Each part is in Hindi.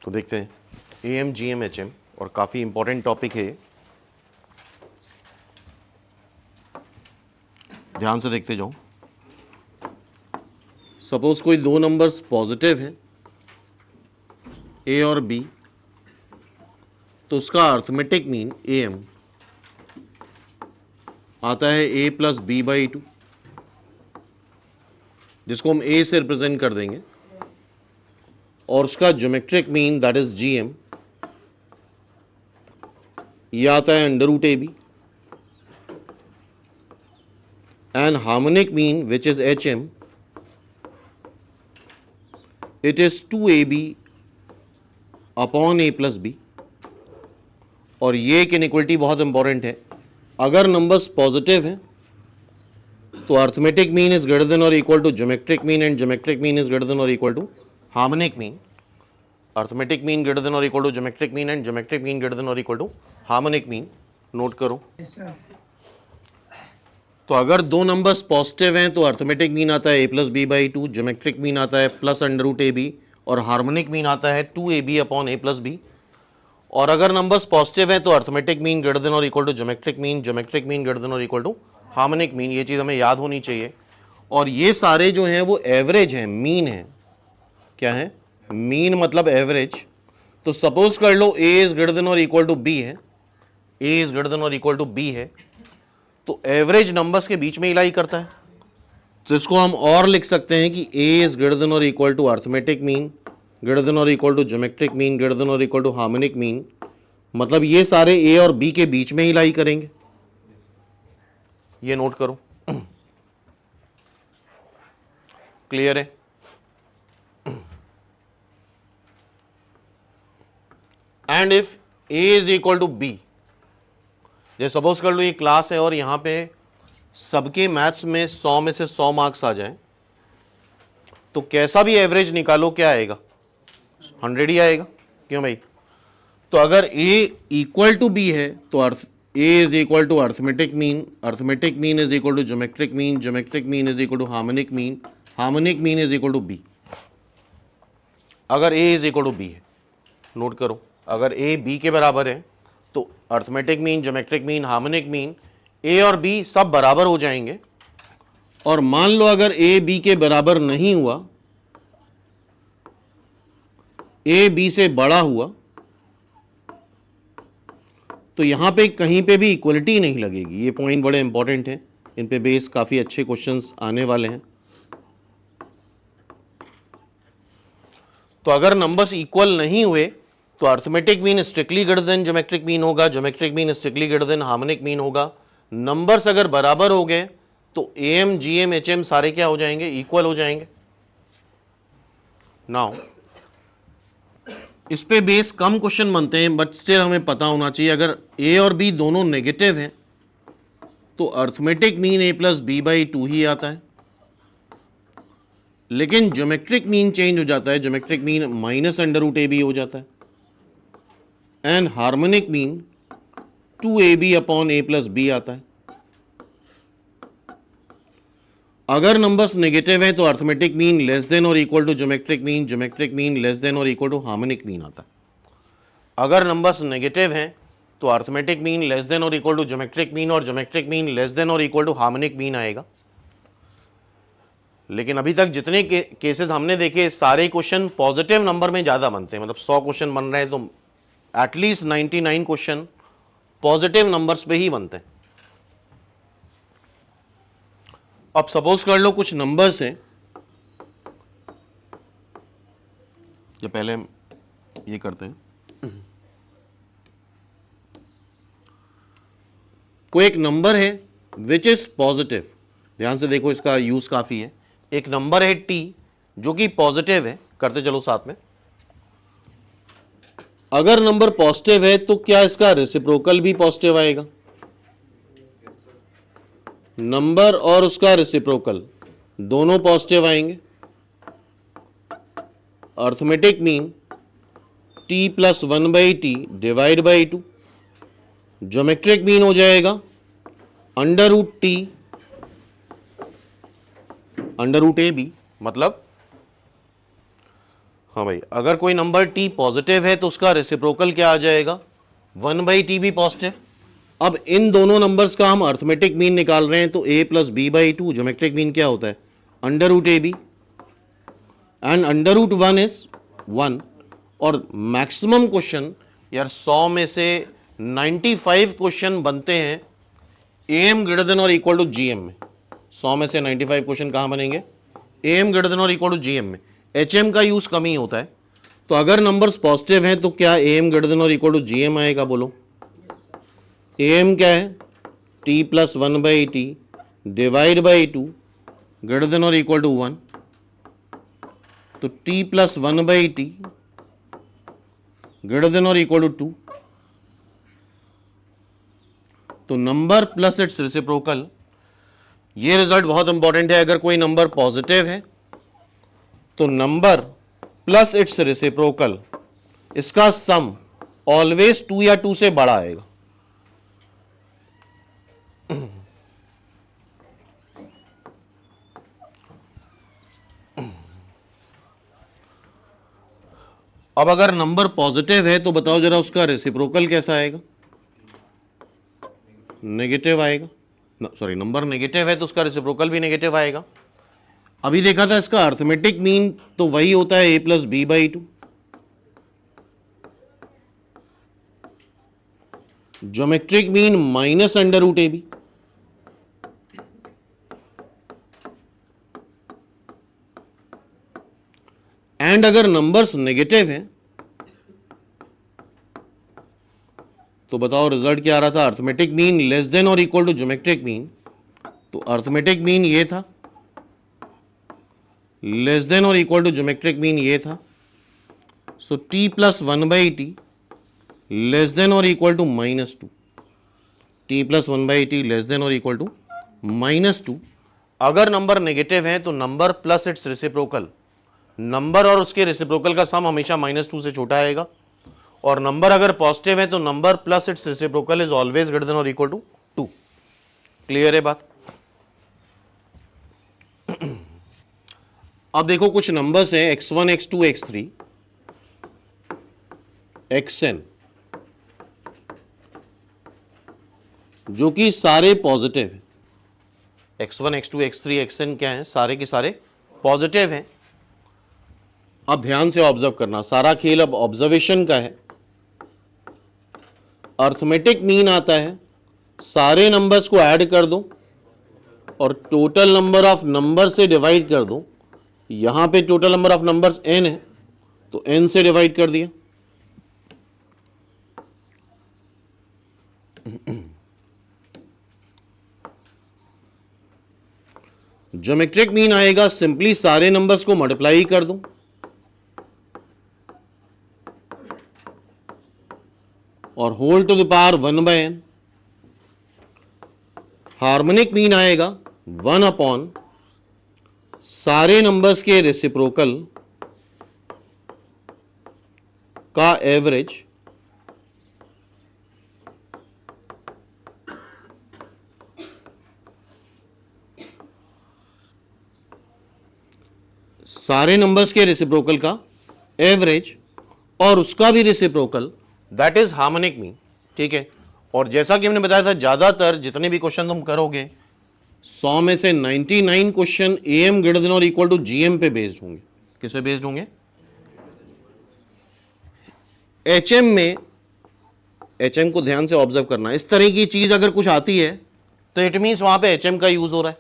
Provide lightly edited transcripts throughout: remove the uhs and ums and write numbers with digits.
तो देखते हैं AM, GM, HM और काफ़ी इंपॉर्टेंट टॉपिक है, ध्यान से देखते जाओ। सपोज कोई दो नंबर्स पॉजिटिव हैं A और B, तो उसका अर्थमेटिक मीन AM आता है A प्लस B बाई 2, जिसको हम A से रिप्रेजेंट कर देंगे, और उसका geometric mean that is GM ये आता है under root AB, and harmonic mean which is HM it is 2AB upon A plus B। और ये एक इनइक्वलिटी बहुत इंपॉर्टेंट है, अगर नंबर्स पॉजिटिव हैं तो arithmetic mean is greater than और equal to geometric mean, and geometric mean is greater than और equal to harmonic mean. Arithmetic mean greater than और equal to geometric mean, and geometric mean greater than और equal to harmonic mean. Note करो। तो अगर दो नंबर्स पॉजिटिव हैं तो अर्थमेटिक मीन आता है A plus B by 2, geometric mean आता है प्लस अंडर रूट AB, और हार्मोनिक मीन आता है 2AB upon A plus B। और अगर नंबर्स पॉजिटिव हैं तो अर्थमेटिक मीन ग्रेटर देन और equal to geometric mean, geometric mean greater than और इक्वल टू हार्मोनिक मीन। ये चीज़ हमें याद होनी चाहिए। और ये सारे जो हैं वो एवरेज हैं, मीन है। क्या है? मीन मतलब एवरेज। तो सपोज कर लो A इज ग्रेटर देन और इक्वल टू B है, A इज ग्रेटर देन और इक्वल टू B है, तो एवरेज नंबर्स के बीच में ही लाई करता है। तो इसको हम और लिख सकते हैं कि A इज ग्रेटर देन और equal to arithmetic mean greater than और equal to geometric mean greater than और इक्वल टू हार्मोनिक मीन। मतलब ये सारे A और B के बीच में ही लाई करेंगे। ये नोट करो। क्लियर है? And if A is equal to B, जैसे सपोज कर लो ये क्लास है और यहां पे सबके मैथ्स में 100 में से 100 मार्क्स आ जाएं, तो कैसा भी एवरेज निकालो क्या आएगा? 100 ही आएगा। क्यों भाई? तो अगर A इक्वल टू B है तो A is equal to arithmetic mean is equal to geometric mean is equal to harmonic mean is equal to B। अगर A is equal to B है, नोट करो, अगर A B के बराबर है तो arithmetic mean, geometric mean, harmonic mean, A और B सब बराबर हो जाएंगे। और मान लो अगर A B के बराबर नहीं हुआ, A B से बड़ा हुआ, तो यहां पे कहीं पे भी इक्वलिटी नहीं लगेगी। ये पॉइंट बड़े इंपॉर्टेंट हैं, इन पे बेस काफी अच्छे क्वेश्चंस आने वाले हैं। तो अगर नंबर्स इक्वल नहीं हुए तो arithmetic mean strictly greater than geometric mean होगा, geometric mean strictly greater than harmonic mean होगा। नंबर्स अगर बराबर हो गए तो AM, GM, HM सारे क्या हो जाएंगे? इक्वल हो जाएंगे। नाउ इस पे बेस कम क्वेश्चन बनते हैं, बट स्टिल हमें पता होना चाहिए, अगर A और B दोनों नेगेटिव हैं तो arithmetic mean A plus B by 2 ही आता है, लेकिन ज्योमेट्रिक मीन चेंज हो जाता है, geometric mean minus under root AB हो जाता है, and harmonic mean 2AB upon A plus B आता है। अगर नंबर्स नेगेटिव हैं तो अर्थमेटिक मीन लेस देन और equal to geometric mean less than और इक्वल टू हार्मोनिक मीन आता है। अगर नंबर्स नेगेटिव हैं तो अर्थमेटिक मीन लेस देन और इक्वल टू ज्योमेट्रिक मीन, और ज्योमेट्रिक मीन लेस देन और इक्वल टू हार्मोनिक मीन आएगा। लेकिन अभी तक जितने केसेस हमने देखे, सारे क्वेश्चन पॉजिटिव नंबर में ज़्यादा बनते हैं। मतलब 100 क्वेश्चन बन रहे हैं तो एटलीस्ट 99 क्वेश्चन पॉजिटिव नंबर्स पे ही बनते हैं। अब सपोज कर लो कुछ नंबर्स हैं, जो पहले हम ये करते हैं, कोई एक नंबर है विच इज पॉजिटिव, ध्यान से देखो इसका यूज काफी है। एक नंबर है T जो कि पॉजिटिव है, करते चलो साथ में। अगर नंबर पॉजिटिव है तो क्या इसका रेसिप्रोकल भी पॉजिटिव आएगा? नंबर और उसका रेसिप्रोकल दोनों पॉजिटिव आएंगे। Arithmetic mean T plus 1 by T divide by 2, geometric mean हो जाएगा under root T under root AB। मतलब हाँ भाई, अगर कोई नंबर t पॉजिटिव है तो उसका रेसिप्रोकल क्या आ जाएगा, 1/t भी पॉजिटिव। अब इन दोनों नंबर्स का हम अर्थमेटिक मीन निकाल रहे हैं, तो a plus B by two, geometric mean क्या होता है, under root A B, and under root 1 is 1। और मैक्सिमम क्वेश्चन यार 100 में से 95 क्वेश्चन बनते हैं am ग्रेटर देन और इक्वल टू gm में। 100 में से 95 क्वेश्चन कहाँ बनेंगे, am ग्रेटर देन और इक्वल टू gm में। hm का यूज कम ही होता है। तो अगर नंबर्स पॉजिटिव हैं तो क्या am ग्रेटर देन और इक्वल टू gm आएगा, बोलो। am क्या है, t plus 1/t divide by 2 greater than और इक्वल टू 1। तो t plus 1/t greater than और इक्वल टू 2। तो नंबर प्लस इट्स रेसिप्रोकल, ये रिजल्ट बहुत इंपॉर्टेंट है। अगर कोई नंबर पॉजिटिव है तो नंबर प्लस इट्स रेसिप्रोकल, इसका सम ऑलवेज 2 या 2 से बड़ा आएगा। अब अगर नंबर पॉजिटिव है तो बताओ जरा उसका रेसिप्रोकल कैसा आएगा, नेगेटिव आएगा। सॉरी, नंबर नेगेटिव है तो उसका रेसिप्रोकल भी नेगेटिव आएगा। अभी देखा था इसका अर्थमेटिक मीन तो वही होता है a plus B by two, geometric mean minus under root A B. And अगर नंबर्स नेगेटिव हैं तो बताओ रिजल्ट क्या आ रहा था, अर्थमेटिक मीन लेस देन और इक्वल टू ज्योमेट्रिक मीन। तो अर्थमेटिक मीन ये था, लेस देन और इक्वल टू ज्योमेट्रिक मीन ये था। So t plus 1/t less than और equal to -2, t plus 1/t less than और इक्वल टू -2। अगर नंबर नेगेटिव है तो number plus its reciprocal, number और उसके रेसिप्रोकल का सम हमेशा -2 से छोटा आएगा। और नंबर अगर पॉजिटिव है तो number plus its reciprocal is always greater than और इक्वल टू 2। क्लियर है बात। अब देखो कुछ नंबर्स हैं x1 x2 x3 xn, जो कि सारे पॉजिटिव हैं। x1 x2 x3 xn क्या है, सारे के सारे पॉजिटिव हैं। अब ध्यान से ऑब्जर्व करना, सारा खेल अब ऑब्जर्वेशन का है। अर्थमेटिक मीन आता है, सारे नंबर्स को ऐड कर दो और टोटल नंबर ऑफ नंबर से डिवाइड कर दो। यहां पे total number of numbers n है तो n से डिवाइड कर दिया। ज्योमेट्रिक मीन आएगा, सिंपली सारे नंबर्स को मल्टीप्लाई कर दो और whole to the power 1/n। हार्मोनिक मीन आएगा 1 अपॉन सारे नंबर्स के रेसिप्रोकल का एवरेज सारे नंबर्स के रेसिप्रोकल का एवरेज और उसका भी reciprocal, that is harmonic mean. ठीक है। और जैसा कि हमने बताया था, ज्यादातर जितने भी क्वेश्चन तुम करोगे 100 में से 99 क्वेश्चन am ग्रेटर देन और इक्वल टू gm पे बेस्ड होंगे। किसे बेस्ड होंगे, hm में। hm को ध्यान से ऑब्जर्व करना, इस तरह की चीज अगर कुछ आती है तो इट मीन्स वहां पे hm का यूज हो रहा है।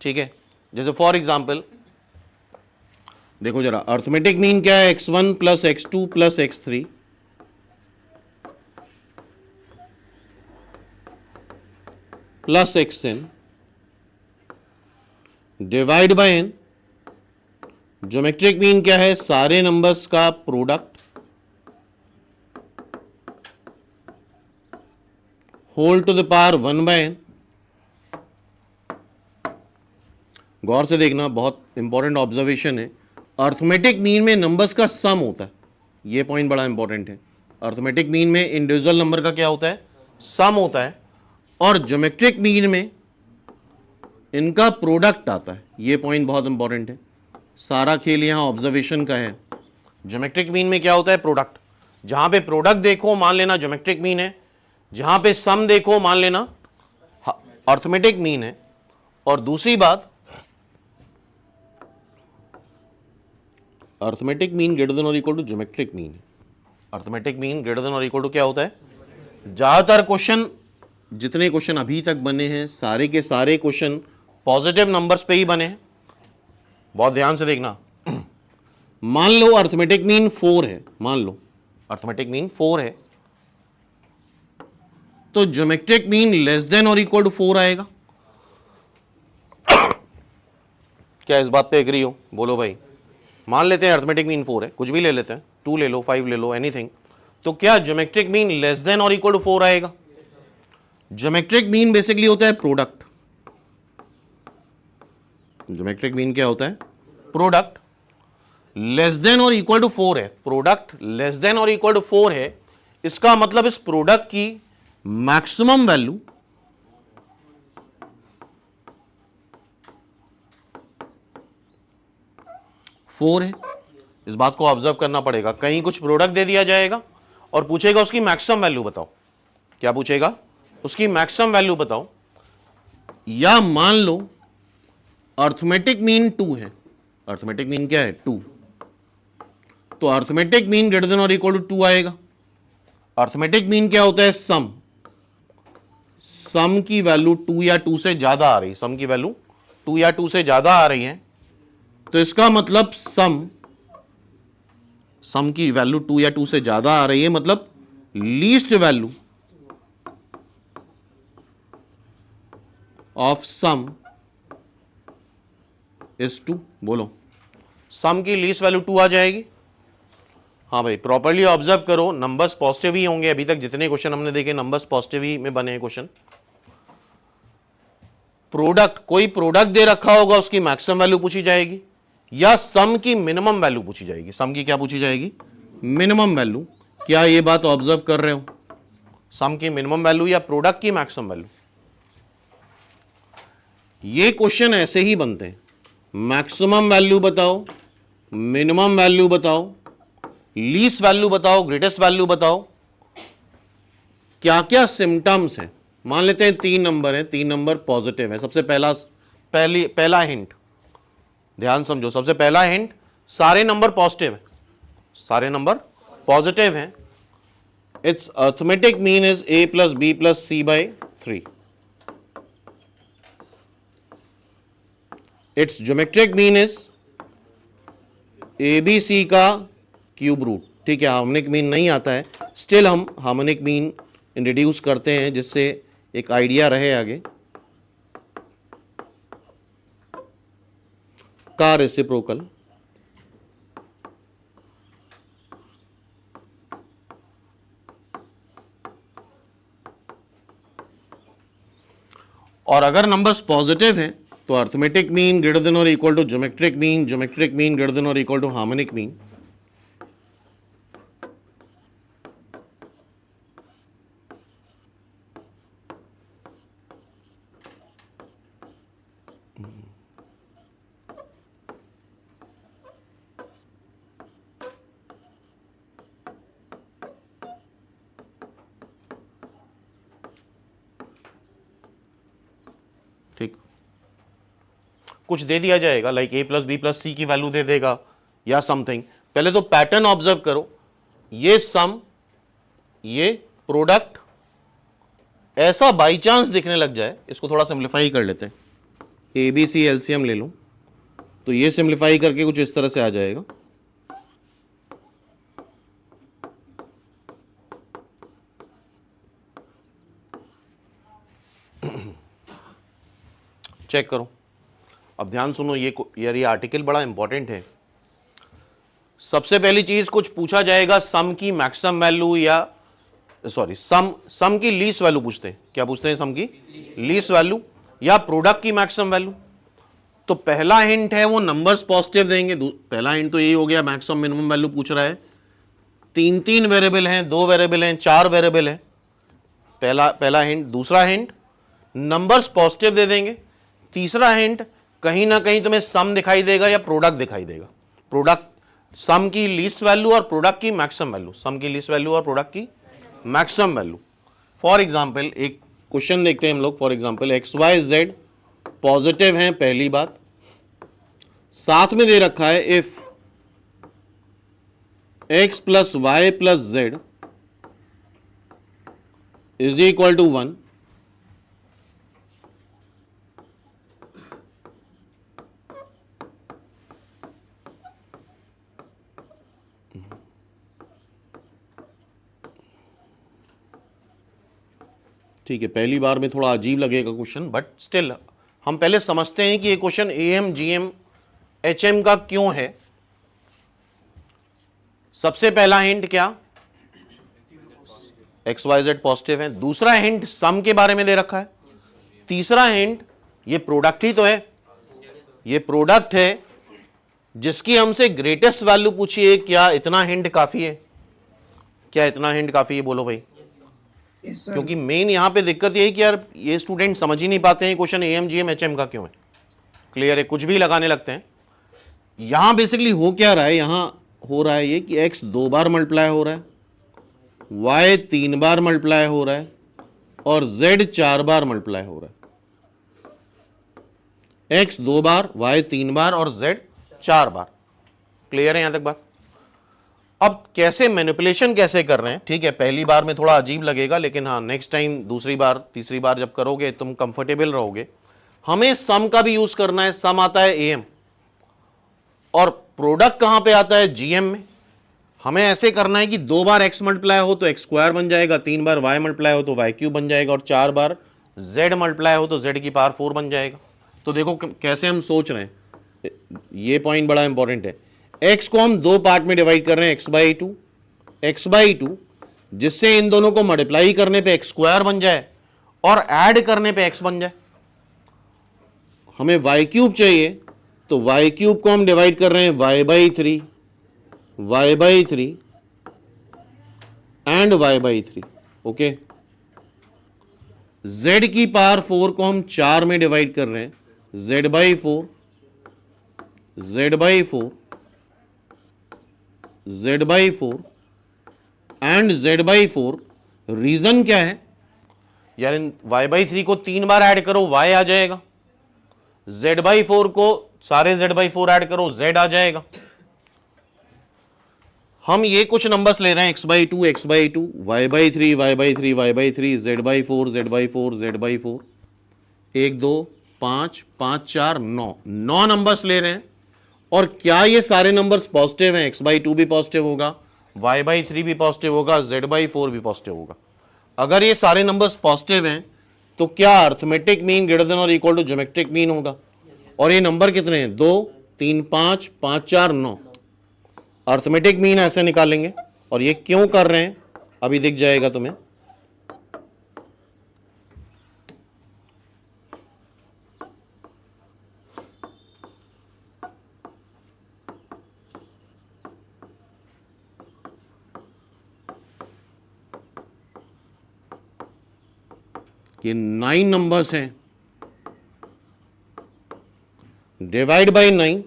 ठीक है। जैसे फॉर एग्जाम्पल देखो जरा, अर्थमेटिक मीन क्या है, x1 plus x2 plus x3 प्लस xn divide by n। Geometric mean क्या है, सारे नंबर्स का product whole to the power 1/n। गौर से देखना, बहुत इंपॉर्टेंट ऑब्जर्वेशन है। अर्थमेटिक मीन में नंबर्स का सम होता है, ये पॉइंट बड़ा इंपॉर्टेंट है। अर्थमेटिक मीन में इंडिविजुअल नंबर का क्या होता है, सम होता है। और ज्योमेट्रिक मीन में इनका प्रोडक्ट आता है, ये पॉइंट बहुत इंपॉर्टेंट है। सारा खेल यहां ऑब्जर्वेशन का है। ज्योमेट्रिक मीन में क्या होता है? प्रोडक्ट। जहां पे प्रोडक्ट देखो मान लेना ज्योमेट्रिक मीन है, जहां पे सम देखो मान लेना अर्थमेटिक मीन है। और दूसरी बात, अर्थमेटिक मीन ग्रेटर देन और इक्वल टू ज्योमेट्रिक मीन है। अर्थमेटिक मीन ग्रेटर देन और इक्वल टू क्या होता है? ज्यादातर क्वेश्चन, जितने क्वेश्चन अभी तक बने हैं सारे के सारे क्वेश्चन पॉजिटिव नंबर्स पे ही बने हैं। बहुत ध्यान से देखना। मान लो अर्थमेटिक मीन 4 है, मान लो अर्थमेटिक मीन 4 है, तो ज्योमेट्रिक मीन लेस देन और इक्वल टू 4 आएगा। क्या इस बात पे एग्री हो? बोलो भाई। मान लेते हैं अर्थमेटिक मीन 4 है, कुछ भी ले लेते हैं, 2 ले लो, 5 ले लो, एनीथिंग। तो क्या ज्योमेट्रिक मीन लेस देन और इक्वल टू 4 आएगा? ज्योमेट्रिक मीन बेसिकली होता है प्रोडक्ट। ज्योमेट्रिक मीन क्या होता है? प्रोडक्ट। लेस देन और इक्वल टू 4 है, प्रोडक्ट लेस देन और इक्वल टू 4 है, इसका मतलब इस प्रोडक्ट की मैक्सिमम वैल्यू फोर है। इस बात को ऑब्जर्व करना पड़ेगा। कहीं कुछ प्रोडक्ट दे दिया जाएगा और पूछेगा उसकी मैक्सिमम वैल्यू बताओ। क्या पूछेगा? उसकी मैक्सिमम वैल्यू बताओ। या मान लो अर्थमेटिक मीन 2 है, अर्थमेटिक मीन क्या है? 2, तो अर्थमेटिक मीन ग्रेटर देन और इक्वल टू 2 आएगा। अर्थमेटिक मीन क्या होता है? सम। सम की वैल्यू 2 या 2 से ज्यादा आ रही, सम की वैल्यू 2 या 2 से ज्यादा आ रही है, तो इसका मतलब सम की वैल्यू 2 या 2 से ज्यादा आ रही है, मतलब least value of some is 2। बोलो, सम की लीस्ट वैल्यू 2 आ जाएगी। हाँ भाई, प्रॉपर्ली ऑब्जर्व करो, नंबर्स पॉजिटिव ही होंगे। अभी तक जितने क्वेश्चन हमने देखे नंबर्स पॉजिटिव ही में बने हैं क्वेश्चन। प्रोडक्ट, कोई प्रोडक्ट दे रखा होगा, उसकी मैक्सिमम वैल्यू पूछी जाएगी, या सम की मिनिमम वैल्यू पूछी जाएगी। सम की क्या पूछी जाएगी? Minimum value. क्या ये बात ऑब्जर्व कर रहे हो? सम की मिनिमम वैल्यू या प्रोडक्ट की मैक्सिमम वैल्यू। ये क्वेश्चन ऐसे ही बनते हैं, मैक्सिमम वैल्यू बताओ, मिनिमम वैल्यू बताओ, लीस्ट वैल्यू बताओ, ग्रेटेस्ट वैल्यू बताओ। क्या क्या सिम्टम्स हैं? मान लेते हैं 3 नंबर है, 3 नंबर पॉजिटिव है। सबसे पहला हिंट ध्यान समझो। सबसे पहला हिंट, सारे नंबर पॉजिटिव है, सारे नंबर पॉजिटिव हैं। Its arithmetic mean is a plus B plus C by 3। Its geometric mean is ABC का क्यूब रूट। ठीक है, हार्मोनिक मीन नहीं आता है, स्टिल हम हार्मोनिक मीन इंट्रोड्यूस करते हैं जिससे एक आइडिया रहे आगे। का रेसिप्रोकल, और अगर नंबर्स पॉजिटिव हैं तो अर्थमेटिक मीन ग्रेटर देन और equal to geometric mean, geometric mean greater than और इक्वल टू हार्मोनिक मीन। ठीक, कुछ दे दिया जाएगा like a plus B plus C की वैल्यू दे देगा या समथिंग। पहले तो पैटर्न ऑब्जर्व करो, ये सम, ये प्रोडक्ट, ऐसा बाई चांस दिखने लग जाए, इसको थोड़ा सिंप्लीफाई कर लेते हैं। ABC एलसीएम ले लो तो ये सिंप्लीफाई करके कुछ इस तरह से आ जाएगा। चेक करो, अब ध्यान सुनो, ये आर्टिकल बड़ा इंपॉर्टेंट है। सबसे पहली चीज कुछ पूछा जाएगा, सम की मैक्सिमम वैल्यू या सॉरी सम की लीस्ट वैल्यू पूछते हैं। क्या पूछते हैं? सम की लीस्ट वैल्यू या प्रोडक्ट की मैक्सिमम वैल्यू। तो पहला हिंट है वो नंबर्स पॉजिटिव देंगे। पहला हिंट तो यही हो गया, मैक्सिमम मिनिमम वैल्यू पूछ रहा है। 3 वेरिएबल हैं, 2 वेरिएबल हैं, 4 वेरिएबल है। पहला हिंट। दूसरा हिंट, नंबर्स पॉजिटिव दे देंगे। तीसरा हिंट, कहीं ना कहीं तुम्हें सम दिखाई देगा या प्रोडक्ट दिखाई देगा। प्रोडक्ट सम की लीस्ट वैल्यू और प्रोडक्ट की मैक्सिमम वैल्यू, सम की लीस्ट वैल्यू और प्रोडक्ट की मैक्सिमम वैल्यू। फॉर एग्जाम्पल एक क्वेश्चन देखते हैं हम लोग। For example X Y Z positive हैं, पहली बात। साथ में दे रखा है if X plus Y plus Z is equal to 1, ठीक है। पहली बार में थोड़ा अजीब लगेगा क्वेश्चन, बट स्टिल हम पहले समझते हैं कि ये क्वेश्चन एएम जीएम एचएम का क्यों है। सबसे पहला हिंट क्या, एक्स वाई जेड पॉजिटिव है। दूसरा हिंट सम के बारे में दे रखा है। तीसरा हिंट ये प्रोडक्ट ही तो है, ये प्रोडक्ट है जिसकी हमसे ग्रेटेस्ट वैल्यू पूछी है। क्या इतना हिंट काफी है? क्या इतना हिंट काफी है? बोलो भाई। क्योंकि मेन यहां पे दिक्कत यही कि यार ये स्टूडेंट समझ ही नहीं पाते हैं क्वेश्चन एएम जीएम एचएम का क्यों है। क्लियर है? कुछ भी लगाने लगते हैं। यहां बेसिकली हो क्या रहा है, यहां हो रहा है ये कि एक्स 2 बार मल्टीप्लाई हो रहा है, वाई 3 बार मल्टीप्लाई हो रहा है और जेड 4 बार मल्टीप्लाई हो रहा है। एक्स 2 बार, वाई 3 बार और जेड 4 बार। क्लियर है यहां तक बात? अब कैसे मैनिपुलेशन कैसे कर रहे हैं, ठीक है, पहली बार में थोड़ा अजीब लगेगा, लेकिन हाँ नेक्स्ट टाइम दूसरी बार तीसरी बार जब करोगे तुम कंफर्टेबल रहोगे। हमें सम का भी यूज करना है। सम आता है एएम और प्रोडक्ट कहां पे आता है? जीएम में। हमें ऐसे करना है कि 2 बार एक्स मल्टीप्लाई हो तो एक्स स्क्वायर बन जाएगा, 3 बार वाई मल्टीप्लाई हो तो वाई क्यूब बन जाएगा और 4 बार जेड मल्टीप्लाई हो तो जेड की पावर 4 बन जाएगा। तो देखो कैसे हम सोच रहे हैं, ये पॉइंट बड़ा इंपॉर्टेंट है। एक्स को हम 2 पार्ट में डिवाइड कर रहे हैं, एक्स बाई टू, जिससे इन दोनों को मल्टीप्लाई करने पे एक्स स्क्वायर बन जाए और ऐड करने पे एक्स बन जाए। हमें वाई क्यूब चाहिए तो वाई क्यूब को हम डिवाइड कर रहे हैं y by three and y by three. Okay, z की पावर 4 को हम 4 में डिवाइड कर रहे हैं, z by four, z by four, z by four and z by four. Reason क्या है यार? इन वाई बाई थ्री को 3 बार ऐड करो वाई आ जाएगा, जेड बाई फोर को सारे जेड बाई फोर ऐड करो जेड आ जाएगा। हम ये कुछ नंबर्स ले रहे हैं, x by two, y by three, y by three, y by three, z by four, z by four, z by four, 1 2 5 5 4 9 numbers ले रहे हैं। और क्या ये सारे नंबर्स पॉजिटिव हैं? एक्स बाई टू भी पॉजिटिव होगा, वाई बाई थ्री भी पॉजिटिव होगा, जेड बाई फोर भी पॉजिटिव होगा। अगर ये सारे नंबर्स पॉजिटिव हैं तो क्या अर्थमेटिक मीन ग्रेटर देन और इक्वल टू ज्योमेट्रिक मीन होगा? और ये नंबर कितने हैं? 2 3 5 5 4 9। अर्थमेटिक मीन ऐसे निकालेंगे। और ये क्यों कर रहे हैं अभी दिख जाएगा तुम्हें। ये 9 नंबर्स हैं, डिवाइड बाई 9,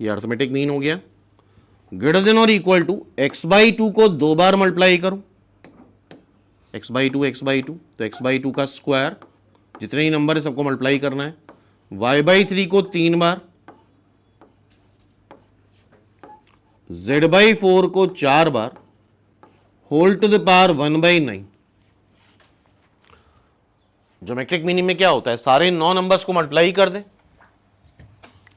ये अर्थमेटिक मीन हो गया। ग्रेटर देन और equal to x by two को 2 बार मल्टीप्लाई करो, एक्स बाई टू तो एक्स बाई टू का स्क्वायर, जितने ही नंबर है सबको मल्टीप्लाई करना है। वाई बाई थ्री को 3 बार, जेड बाई फोर को 4 बार, whole to the power 1/9। Geometric meaning में क्या होता है? सारे 9 नंबर्स को मल्टीप्लाई कर दे।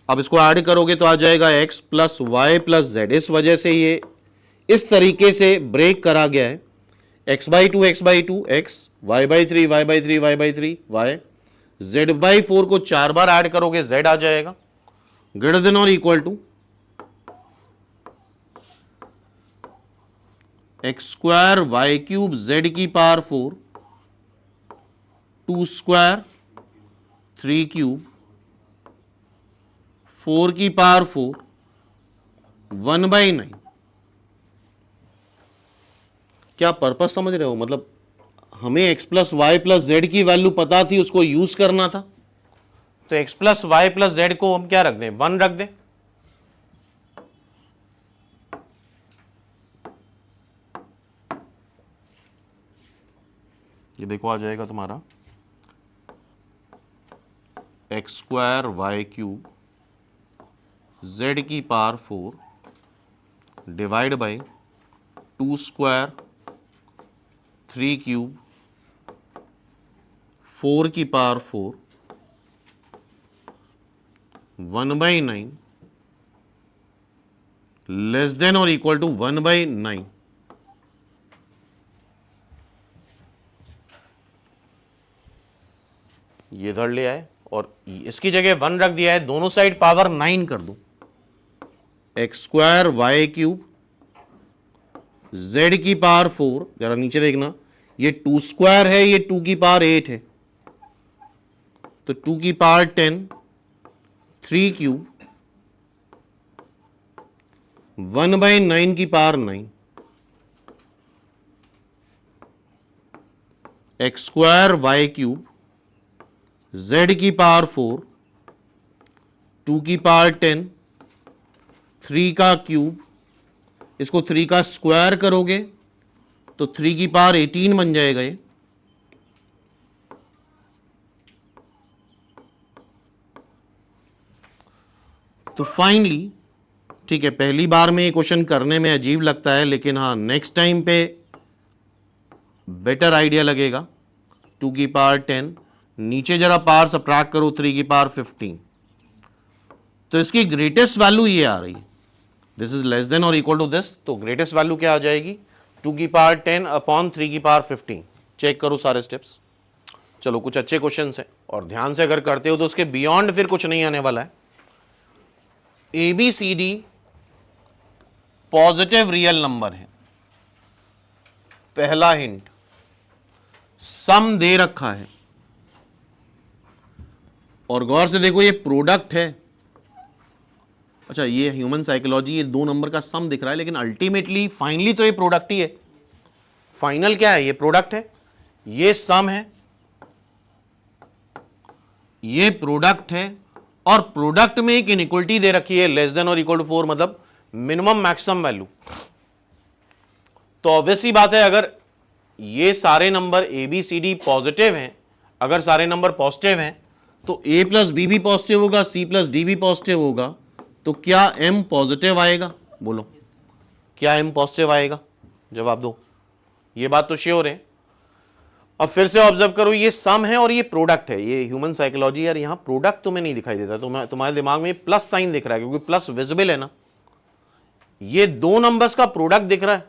अब इसको ऐड करोगे तो आ जाएगा x plus Y plus z. इस वजह से ये इस तरीके से ब्रेक करा गया है। x by two, x, y by three, y by three, y by three, y, z by four को 4 बार ऐड करोगे z आ जाएगा। ग्रेटर देन और equal to x square Y cube Z की पावर 4, 2 स्क्वायर 3 क्यूब 4 की पावर 4, 1/9। क्या पर्पस समझ रहे हो? मतलब हमें x plus Y plus z की वैल्यू पता थी, उसको यूज करना था। तो x plus Y plus z को हम क्या रख दें? 1 रख दें। ये देखो आ जाएगा तुम्हारा X square Y cube Z की power 4 divide by 2 square 3 cube 4 की पावर 4 1/9 लेस देन और इक्वल टू 1/9। ये इधर ले आए और इसकी जगह 1 रख दिया है, दोनों साइड पावर 9 कर दो। X square Y cube Z की पावर 4, जरा नीचे देखना, ये 2 स्क्वायर है, ये 2 की पावर 8 है, तो 2 की पावर 10 3 क्यूब 1/9 की power 9 x square Y cube Z की पावर 4 2 की पावर 10 3 का क्यूब, इसको 3 का स्क्वायर करोगे तो 3 की पावर 18 बन जाएगा ये। तो फाइनली, ठीक है, पहली बार में ये क्वेश्चन करने में अजीब लगता है, लेकिन हाँ नेक्स्ट टाइम पे बेटर आइडिया लगेगा। 2 की पावर 10, नीचे जरा पावर सब्ट्रैक्ट करो, 3 की पावर 15, तो इसकी ग्रेटेस्ट वैल्यू ये आ रही है, दिस इज लेस देन और इक्वल टू दिस, तो ग्रेटेस्ट वैल्यू क्या आ जाएगी 2 की पावर 10 अपॉन 3 की पावर 15। चेक करो सारे स्टेप्स। चलो कुछ अच्छे क्वेश्चंस हैं और ध्यान से अगर करते हो तो उसके बियॉन्ड फिर कुछ नहीं आने वाला है। ABCD पॉजिटिव रियल नंबर है। पहला हिंट, सम दे रखा है और गौर से देखो ये प्रोडक्ट है। अच्छा, ये ह्यूमन साइकोलॉजी, ये 2 नंबर का सम दिख रहा है, लेकिन अल्टीमेटली फाइनली तो ये प्रोडक्ट ही है। फाइनल क्या है, ये प्रोडक्ट है, ये सम है, ये प्रोडक्ट है, और प्रोडक्ट में एक इनइक्वलिटी दे रखी है लेस देन और इक्वल टू 4, मतलब मिनिमम मैक्सिमम वैल्यू। तो ऑब्वियसली बात है, अगर ये सारे नंबर ABCD पॉजिटिव हैं, अगर सारे नंबर पॉजिटिव हैं तो A प्लस बी भी पॉजिटिव होगा, C प्लस डी भी पॉजिटिव होगा, तो क्या M पॉजिटिव आएगा? बोलो, क्या M पॉजिटिव आएगा? जवाब दो। ये बात तो श्योर है। अब फिर से ऑब्जर्व करो, ये सम है और ये प्रोडक्ट है। ये ह्यूमन साइकोलॉजी यार, यहां प्रोडक्ट तुम्हें नहीं दिखाई देता, तुम्हारे दिमाग में प्लस साइन दिख रहा है, क्योंकि प्लस विजिबल है ना। ये 2 नंबर्स का प्रोडक्ट दिख रहा है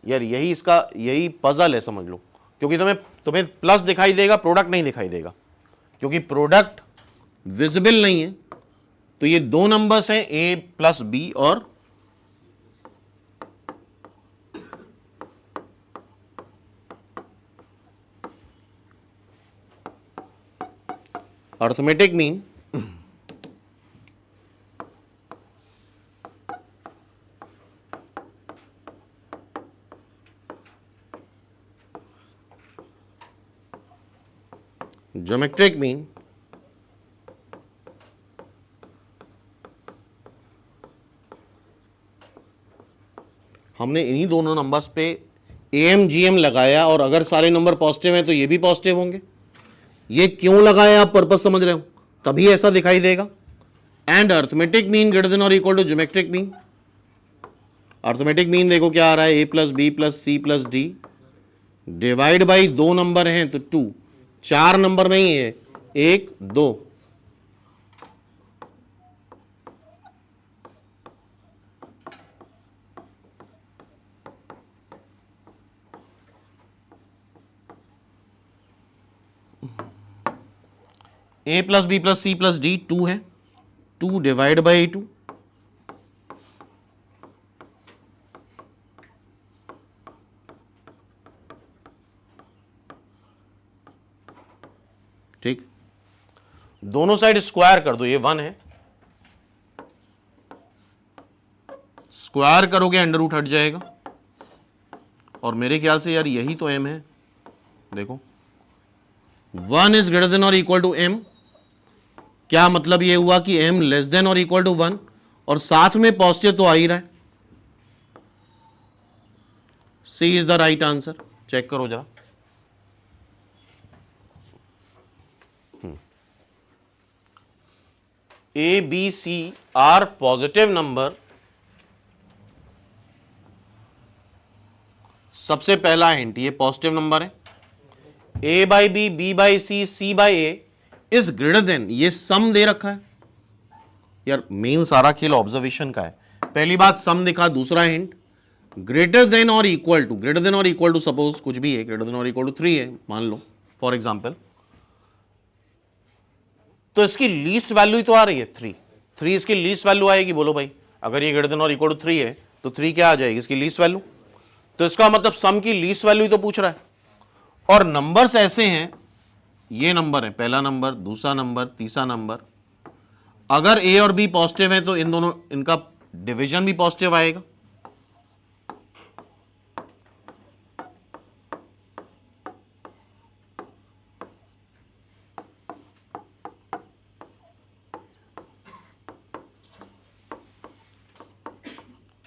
यार, यही पजल है, समझ लो। क्योंकि तुम्हें प्लस दिखाई देगा, प्रोडक्ट नहीं दिखाई देगा, क्योंकि प्रोडक्ट विजिबल नहीं है। तो ये 2 नंबर्स हैं, A प्लस बी और अर्थमेटिक मीन ज्योमेट्रिक मीन हमने इन्हीं दोनों नंबर्स पे AMGM लगाया, और अगर सारे नंबर पॉजिटिव हैं तो ये भी पॉजिटिव होंगे। ये क्यों लगाया आप पर्पस समझ रहे हो, तभी ऐसा दिखाई देगा। And arithmetic mean greater than और equal to geometric mean. Arithmetic mean देखो क्या आ रहा है, A plus B plus C plus D divide by 2 number हैं तो 2, 4 नंबर नहीं है, 1 2, A plus B plus C plus D 2 है, 2 डिवाइड बाई 2, ठीक। दोनों साइड स्क्वायर कर दो, ये 1 है, स्क्वायर करोगे अंडर रूट हट जाएगा, और मेरे ख्याल से यार यही तो M है। देखो 1 इज ग्रेटर देन और इक्वल टू M, क्या मतलब ये हुआ कि M लेस देन और इक्वल टू 1, और साथ में पॉजिटिव तो आ ही रहा है। C is the right answer. Check करो जरा। A B C are positive number, सबसे पहला हिंट ये पॉजिटिव नंबर है, A by B, B by C, C by A is greater than, ये सम दे रखा है यार, मेन सारा खेल ऑब्जर्वेशन का है। पहली बात सम दिखा, दूसरा हिंट ग्रेटर देन और इक्वल टू, ग्रेटर देन और इक्वल टू सपोज कुछ भी है, ग्रेटर देन और इक्वल टू 3 है मान लो फॉर एग्जांपल, तो इसकी लीस्ट वैल्यू तो आ रही है 3 इसकी लीस्ट वैल्यू आएगी, बोलो भाई अगर ये ग्रेटर देन और इक्वल टू 3 है तो 3 क्या आ जाएगी इसकी लीस्ट वैल्यू, तो इसका मतलब सम की लीस्ट वैल्यू तो पूछ रहा है। और नंबर्स ऐसे हैं, ये नंबर है पहला नंबर, दूसरा नंबर, तीसरा नंबर, अगर ए और बी पॉजिटिव है तो इन दोनों इनका डिवीजन भी पॉजिटिव आएगा,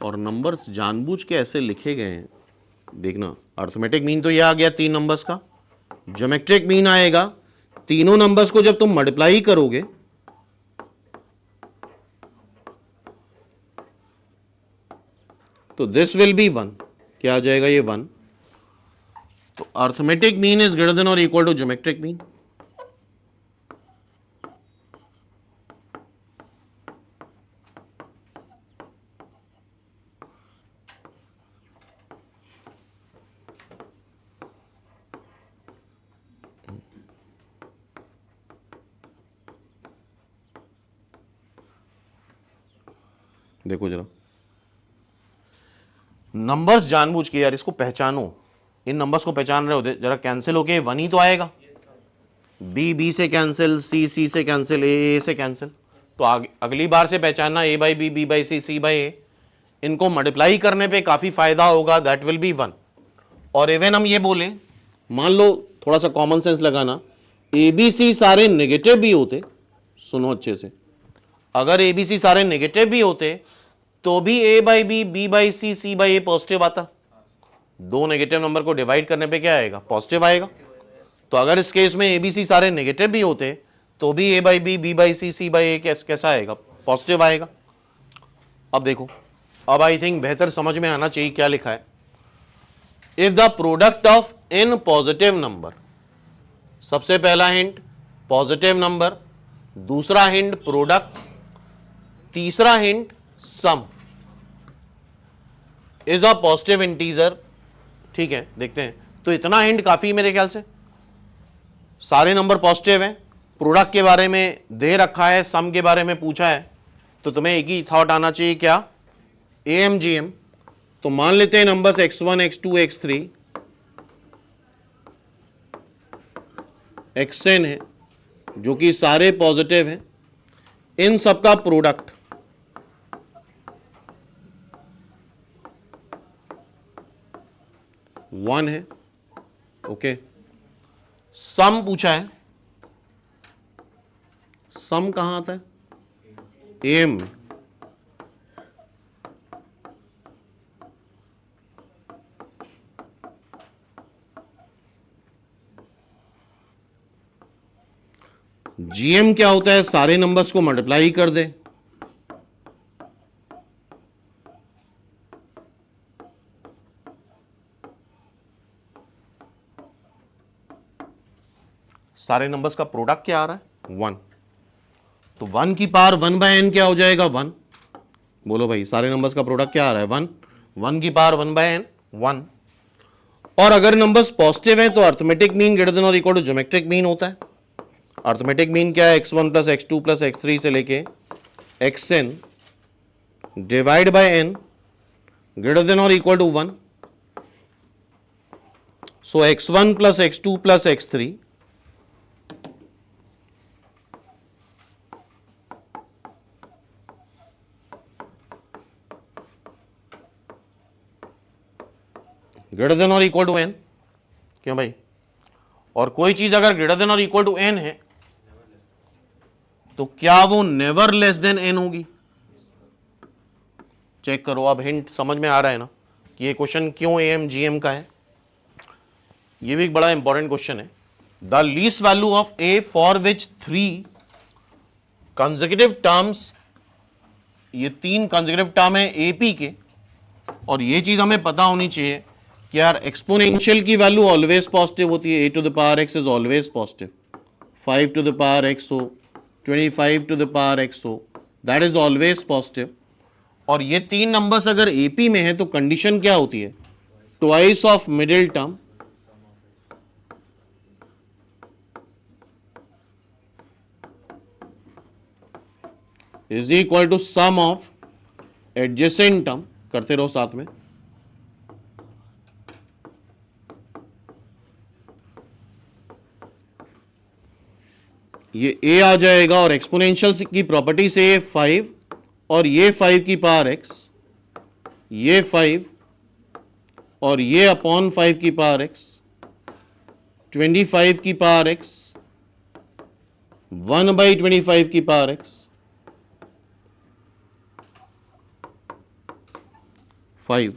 और नंबर्स जानबूझ के ऐसे लिखे गए हैं, देखना अर्थमेटिक मीन तो ये आ गया 3 नंबर्स का, ज्योमेट्रिक मीन आएगा, तीनों नंबर्स को जब तुम मल्टीप्लाई करोगे तो दिस विल बी 1, क्या आ जाएगा ये 1, तो arithmetic mean is greater than और इक्वल टू ज्योमेट्रिक मीन। देखो जरा नंबर्स जानबूझ के यार इसको पहचानो, इन नंबर्स को पहचान रहे हो जरा, कैंसिल होके 1 ही तो आएगा, बी बी से कैंसिल, सी सी से कैंसिल, ए से कैंसिल, तो अगली बार से पहचानना A by B, B by C, C by A, इनको मल्टीप्लाई करने पे काफी फायदा होगा, दैट विल बी 1। और इवन हम ये बोलें, मान लो थोड़ा सा कॉमन सेंस लगाना, ए बी सी सारे नेगेटिव भी होते, सुनो अच्छे से, अगर ए बी सी सारे नेगेटिव भी होते तो भी A by B, B by C, C by A positive आता, दो नेगेटिव नंबर को डिवाइड करने पे क्या आएगा पॉजिटिव आएगा, तो अगर इस केस में ए बी सी सारे नेगेटिव भी होते तो भी A by B, B by C, C by A कैसा आएगा पॉजिटिव आएगा। अब देखो, अब आई थिंक बेहतर समझ में आना चाहिए क्या लिखा है, if the product of n positive number, सबसे पहला हिंट पॉजिटिव नंबर, दूसरा हिंट प्रोडक्ट, तीसरा hint sum is a positive integer, ठीक है देखते हैं, तो इतना हिंट काफी मेरे ख्याल से, सारे नंबर पॉजिटिव हैं, प्रोडक्ट के बारे में दे रखा है, सम के बारे में पूछा है, तो तुम्हें एक ही थॉट आना चाहिए क्या एम जी एम, तो मान लेते हैं numbers x1 x2 x3 xn है जो कि सारे पॉजिटिव हैं, इन सबका प्रोडक्ट वन है, ओके। सम पूछा है, सम कहां आता है एम, जीएम क्या होता है सारे नंबर्स को मल्टीप्लाई कर दे, सारे नंबर्स का प्रोडक्ट क्या आ रहा है 1, तो 1 की पावर 1 बाय एन क्या हो जाएगा 1, बोलो भाई सारे नंबर्स का प्रोडक्ट क्या आ रहा है 1, 1 की पावर 1 बाय एन 1। और अगर नंबर्स पॉजिटिव हैं तो अर्थमेटिक मीन ग्रेटर देन और इक्वल टू ज्योमेट्रिक मीन होता है, अर्थमेटिक मीन क्या है x1 plus x2 plus x3 से लेके xn divide by n greater than और equal to 1, so x1 plus x2 plus x3 greater than और इक्वल टू n, क्यों भाई, और कोई चीज अगर ग्रेटर देन और इक्वल टू n है तो क्या वो नेवर लेस देन n होगी, चेक करो। अब हिंट समझ में आ रहा है ना कि ये क्वेश्चन क्यों एम जी एम का है, ये भी एक बड़ा इंपॉर्टेंट क्वेश्चन है। The least value of a for which 3 consecutive terms, ये 3 कंसेक्यूटिव टर्म है एपी के, और ये चीज हमें पता होनी चाहिए कि यार एक्सपोनेंशियल की वैल्यू ऑलवेज पॉजिटिव होती है, a to the power x is always positive, 5 to the power x हो, 25 टू द पावर x हो, दैट इज ऑलवेज पॉजिटिव। और ये 3 नंबर्स अगर एपी में है तो कंडीशन क्या होती है, twice of middle term is equal to sum of adjacent term, करते रहो साथ में, ये a आ जाएगा और एक्सपोनेंशियल की प्रॉपर्टी से ये 5 और ये 5 की पावर x, ये 5 और ये अपॉन 5 की पावर x, 25 की पावर x, 1/25 की पावर x, 5,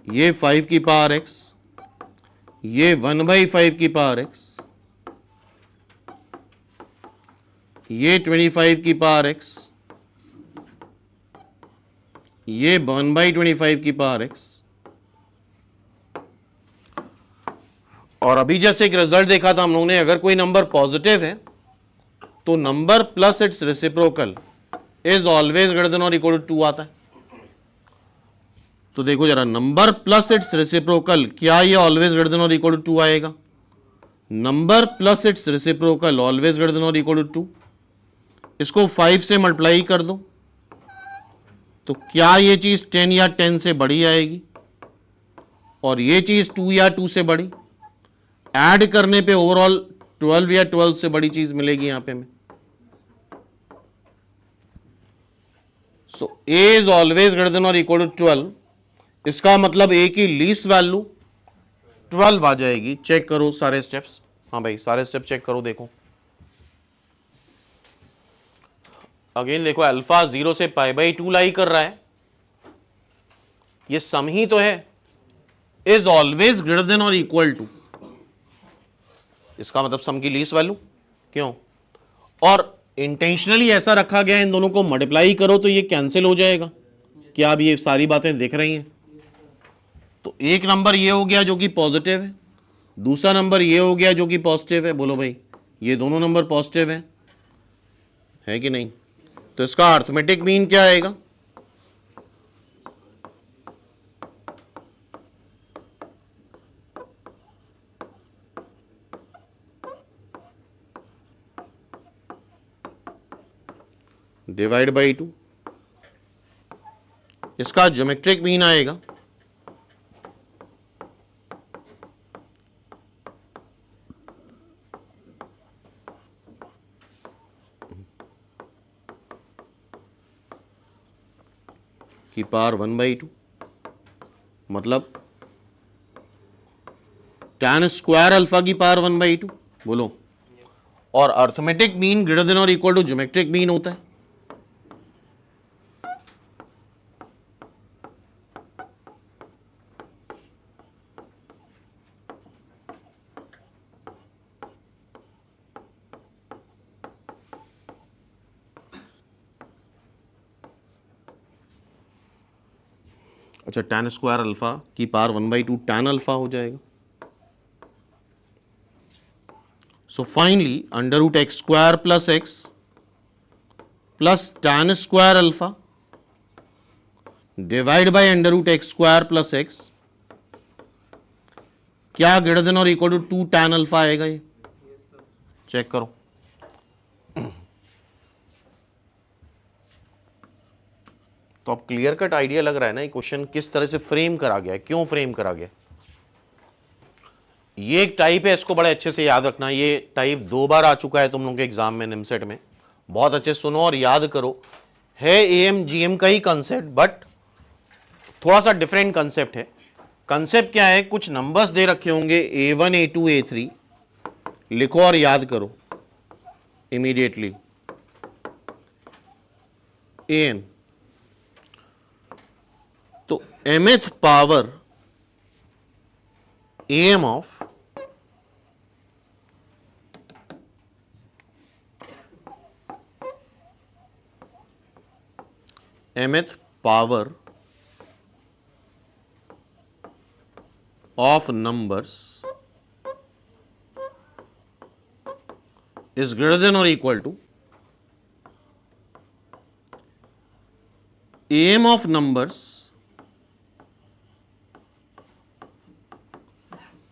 ये 5 की पावर x, ये 1/5 की पावर x, ये 25 की पावर x, ये 1/25 की पावर x। और अभी जैसे एक रिजल्ट देखा था हम लोगों ने, अगर कोई नंबर पॉजिटिव है तो number plus its reciprocal is always greater than और इक्वल टू 2 आता है। तो देखो जरा, नंबर प्लस इट्स रेसिप्रोकल, क्या ये ऑलवेज ग्रेटर देन और इक्वल टू 2 आएगा? Number plus its reciprocal always greater than और इक्वल टू 2, इसको 5 से मल्टीप्लाई कर दो तो क्या ये चीज 10 या 10 से बड़ी आएगी, और ये चीज 2 या 2 से बड़ी, ऐड करने पे ओवरऑल 12 या 12 से बड़ी चीज मिलेगी यहां पे हमें। सो a is always greater than और इक्वल टू 12, इसका मतलब a की लीस्ट वैल्यू 12 आ जाएगी। चेक करो सारे स्टेप्स, हाँ भाई सारे स्टेप चेक करो, देखो अगेन देखो, अल्फा 0 से π/2 लाई कर रहा है, ये सम ही तो है, इज ऑलवेज ग्रेटर देन और इक्वल टू, इसका मतलब सम की लीस्ट वैल्यू, क्यों? और इंटेंशनली ऐसा रखा गया है, इन दोनों को मल्टीप्लाई करो तो ये कैंसिल हो जाएगा। क्या आप ये सारी बातें देख रही हैं? तो एक नंबर ये हो गया जो कि पॉजिटिव है, दूसरा नंबर ये हो गया जो कि पॉजिटिव है। बोलो भाई, ये दोनों नंबर पॉजिटिव है कि नहीं? तो इसका अर्थमेटिक मीन क्या आएगा? डिवाइड बाई 2, इसका ज्योमेट्रिक मीन आएगा की पावर 1/2, मतलब tan स्क्वायर अल्फा की पावर 1/2। बोलो, और अर्थमेटिक मीन ग्रेटर देन और इक्वल टू ज्योमेट्रिक मीन होता है। अच्छा, tan स्क्वायर अल्फा की पावर 1/2 tan अल्फा हो जाएगा। So finally √x² plus x plus tan square alpha divide by √x² plus x, क्या ग्रेटर देन और इक्वल टू 2 tan अल्फा आएगा? ये चेक करो। तो अब क्लियर कट आइडिया लग रहा है ना, ये क्वेश्चन किस तरह से फ्रेम करा गया है, क्यों फ्रेम करा गया। ये एक टाइप है, इसको बड़े अच्छे से याद रखना। ये टाइप 2 बार आ चुका है तुम लोगों के एग्जाम में, निमसेट में। बहुत अच्छे सुनो और याद करो, है एएम जीएम का ही कंसेप्ट, बट थोड़ा सा डिफरेंट कंसेप्ट है। कंसेप्ट क्या है, कुछ नंबर्स दे रखे होंगे A1 A2 A3, लिखो और याद करो इमीडिएटली। an, तो mth power am of mth power of numbers is greater than or equal to am of numbers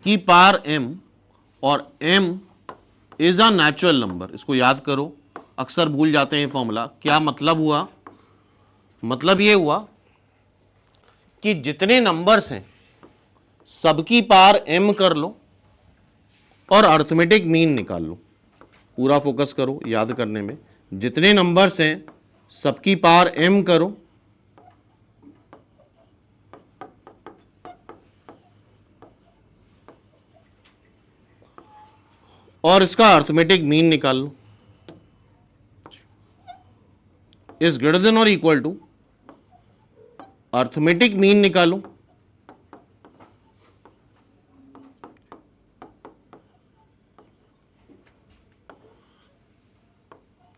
की पावर m और m is a natural number. इसको याद करो, अक्सर भूल जाते हैं फॉर्मूला। क्या मतलब हुआ? मतलब ये हुआ कि जितने नंबर्स हैं सबकी पावर m कर लो और अर्थमेटिक मीन निकाल लो। पूरा फोकस करो याद करने में। जितने नंबर्स हैं सबकी पावर m करो और इसका अर्थमेटिक मीन निकाल लो। इज ग्रेटर देन और इक्वल टू, अर्थमेटिक मीन निकालो,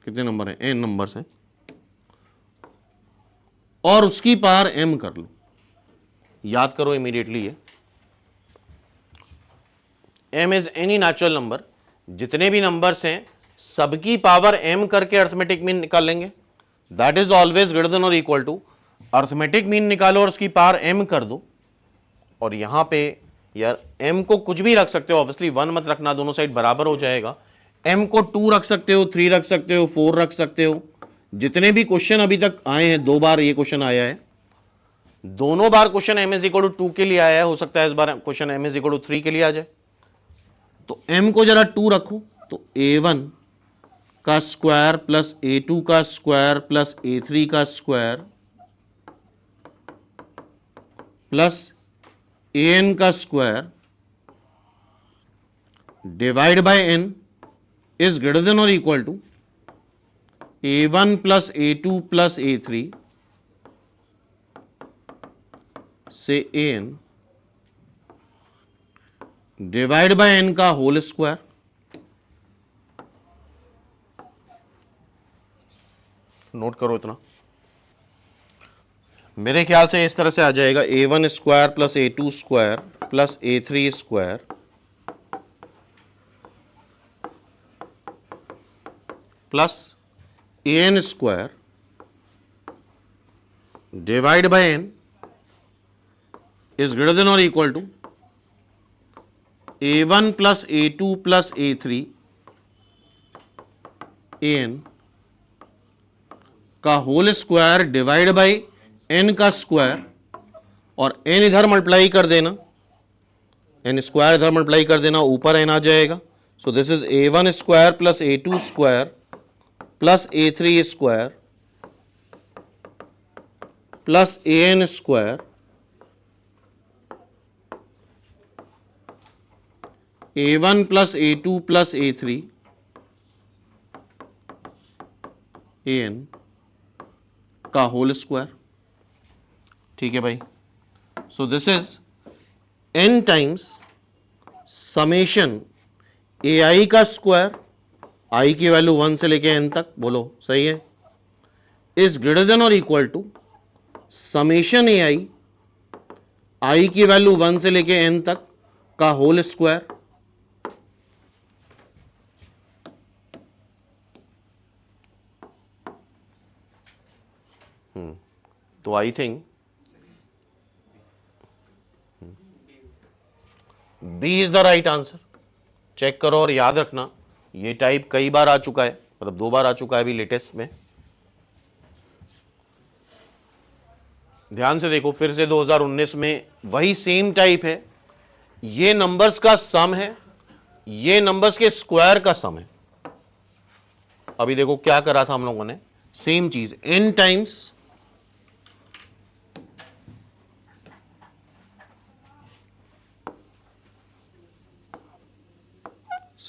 कितने नंबर हैं? n नंबर्स हैं, और उसकी पावर m कर लो। याद करो इमीडिएटली ये m is any natural number. जितने भी नंबर्स हैं सबकी पावर m करके अर्थमेटिक मीन निकाल लेंगे। That is always greater than और इक्वल टू, अर्थमेटिक मीन निकालो और उसकी पावर m कर दो। और यहां पे यार m को कुछ भी रख सकते हो, ऑब्वियसली 1 मत रखना, दोनों साइड बराबर हो जाएगा। m को 2 रख सकते हो, 3 रख सकते हो, 4 रख सकते हो। जितने भी क्वेश्चन अभी तक आए हैं, 2 बार ये क्वेश्चन आया है, दोनों बार question m is equal to 2 के लिए आया है। हो सकता है इस बार question m is equal to 3 के लिए आ जाए। तो m को जरा 2 रखो, तो a1 का स्क्वायर प्लस a2 का स्क्वायर प्लस a3 का स्क्वायर प्लस an का square divide by n is greater than और equal to a1 plus a2 plus a3 से an डिवाइड बाय n का होल स्क्वायर। नोट करो इतना। मेरे ख्याल से इस तरह से आ जाएगा a1 square plus a2 square plus a3 square plus an square divide by n is greater than और equal to a1 plus a2 plus a3 an का whole square divide by n का स्क्वायर, और n इधर मल्टीप्लाई कर देना, n स्क्वायर इधर मल्टीप्लाई कर देना, ऊपर n आ जाएगा। So this is a1 square plus a2 square plus a3 square plus an square a1 plus a2 plus a3 an का होल स्क्वायर। ठीक है भाई। So this is n times summation ai का स्क्वायर, i की वैल्यू 1 से लेके n तक, बोलो सही है, इज ग्रेटर देन और equal to summation ai i की वैल्यू 1 से लेके n तक का होल स्क्वायर। तो आई think B is the right answer. Check करो और याद रखना, ये टाइप कई बार आ चुका है, मतलब 2 बार आ चुका है अभी लेटेस्ट में। ध्यान से देखो फिर से 2019 में वही सेम टाइप है। ये नंबर्स का सम है, ये नंबर्स के स्क्वायर का सम है। अभी देखो क्या करा था हम लोगों ने, सेम चीज, n टाइम्स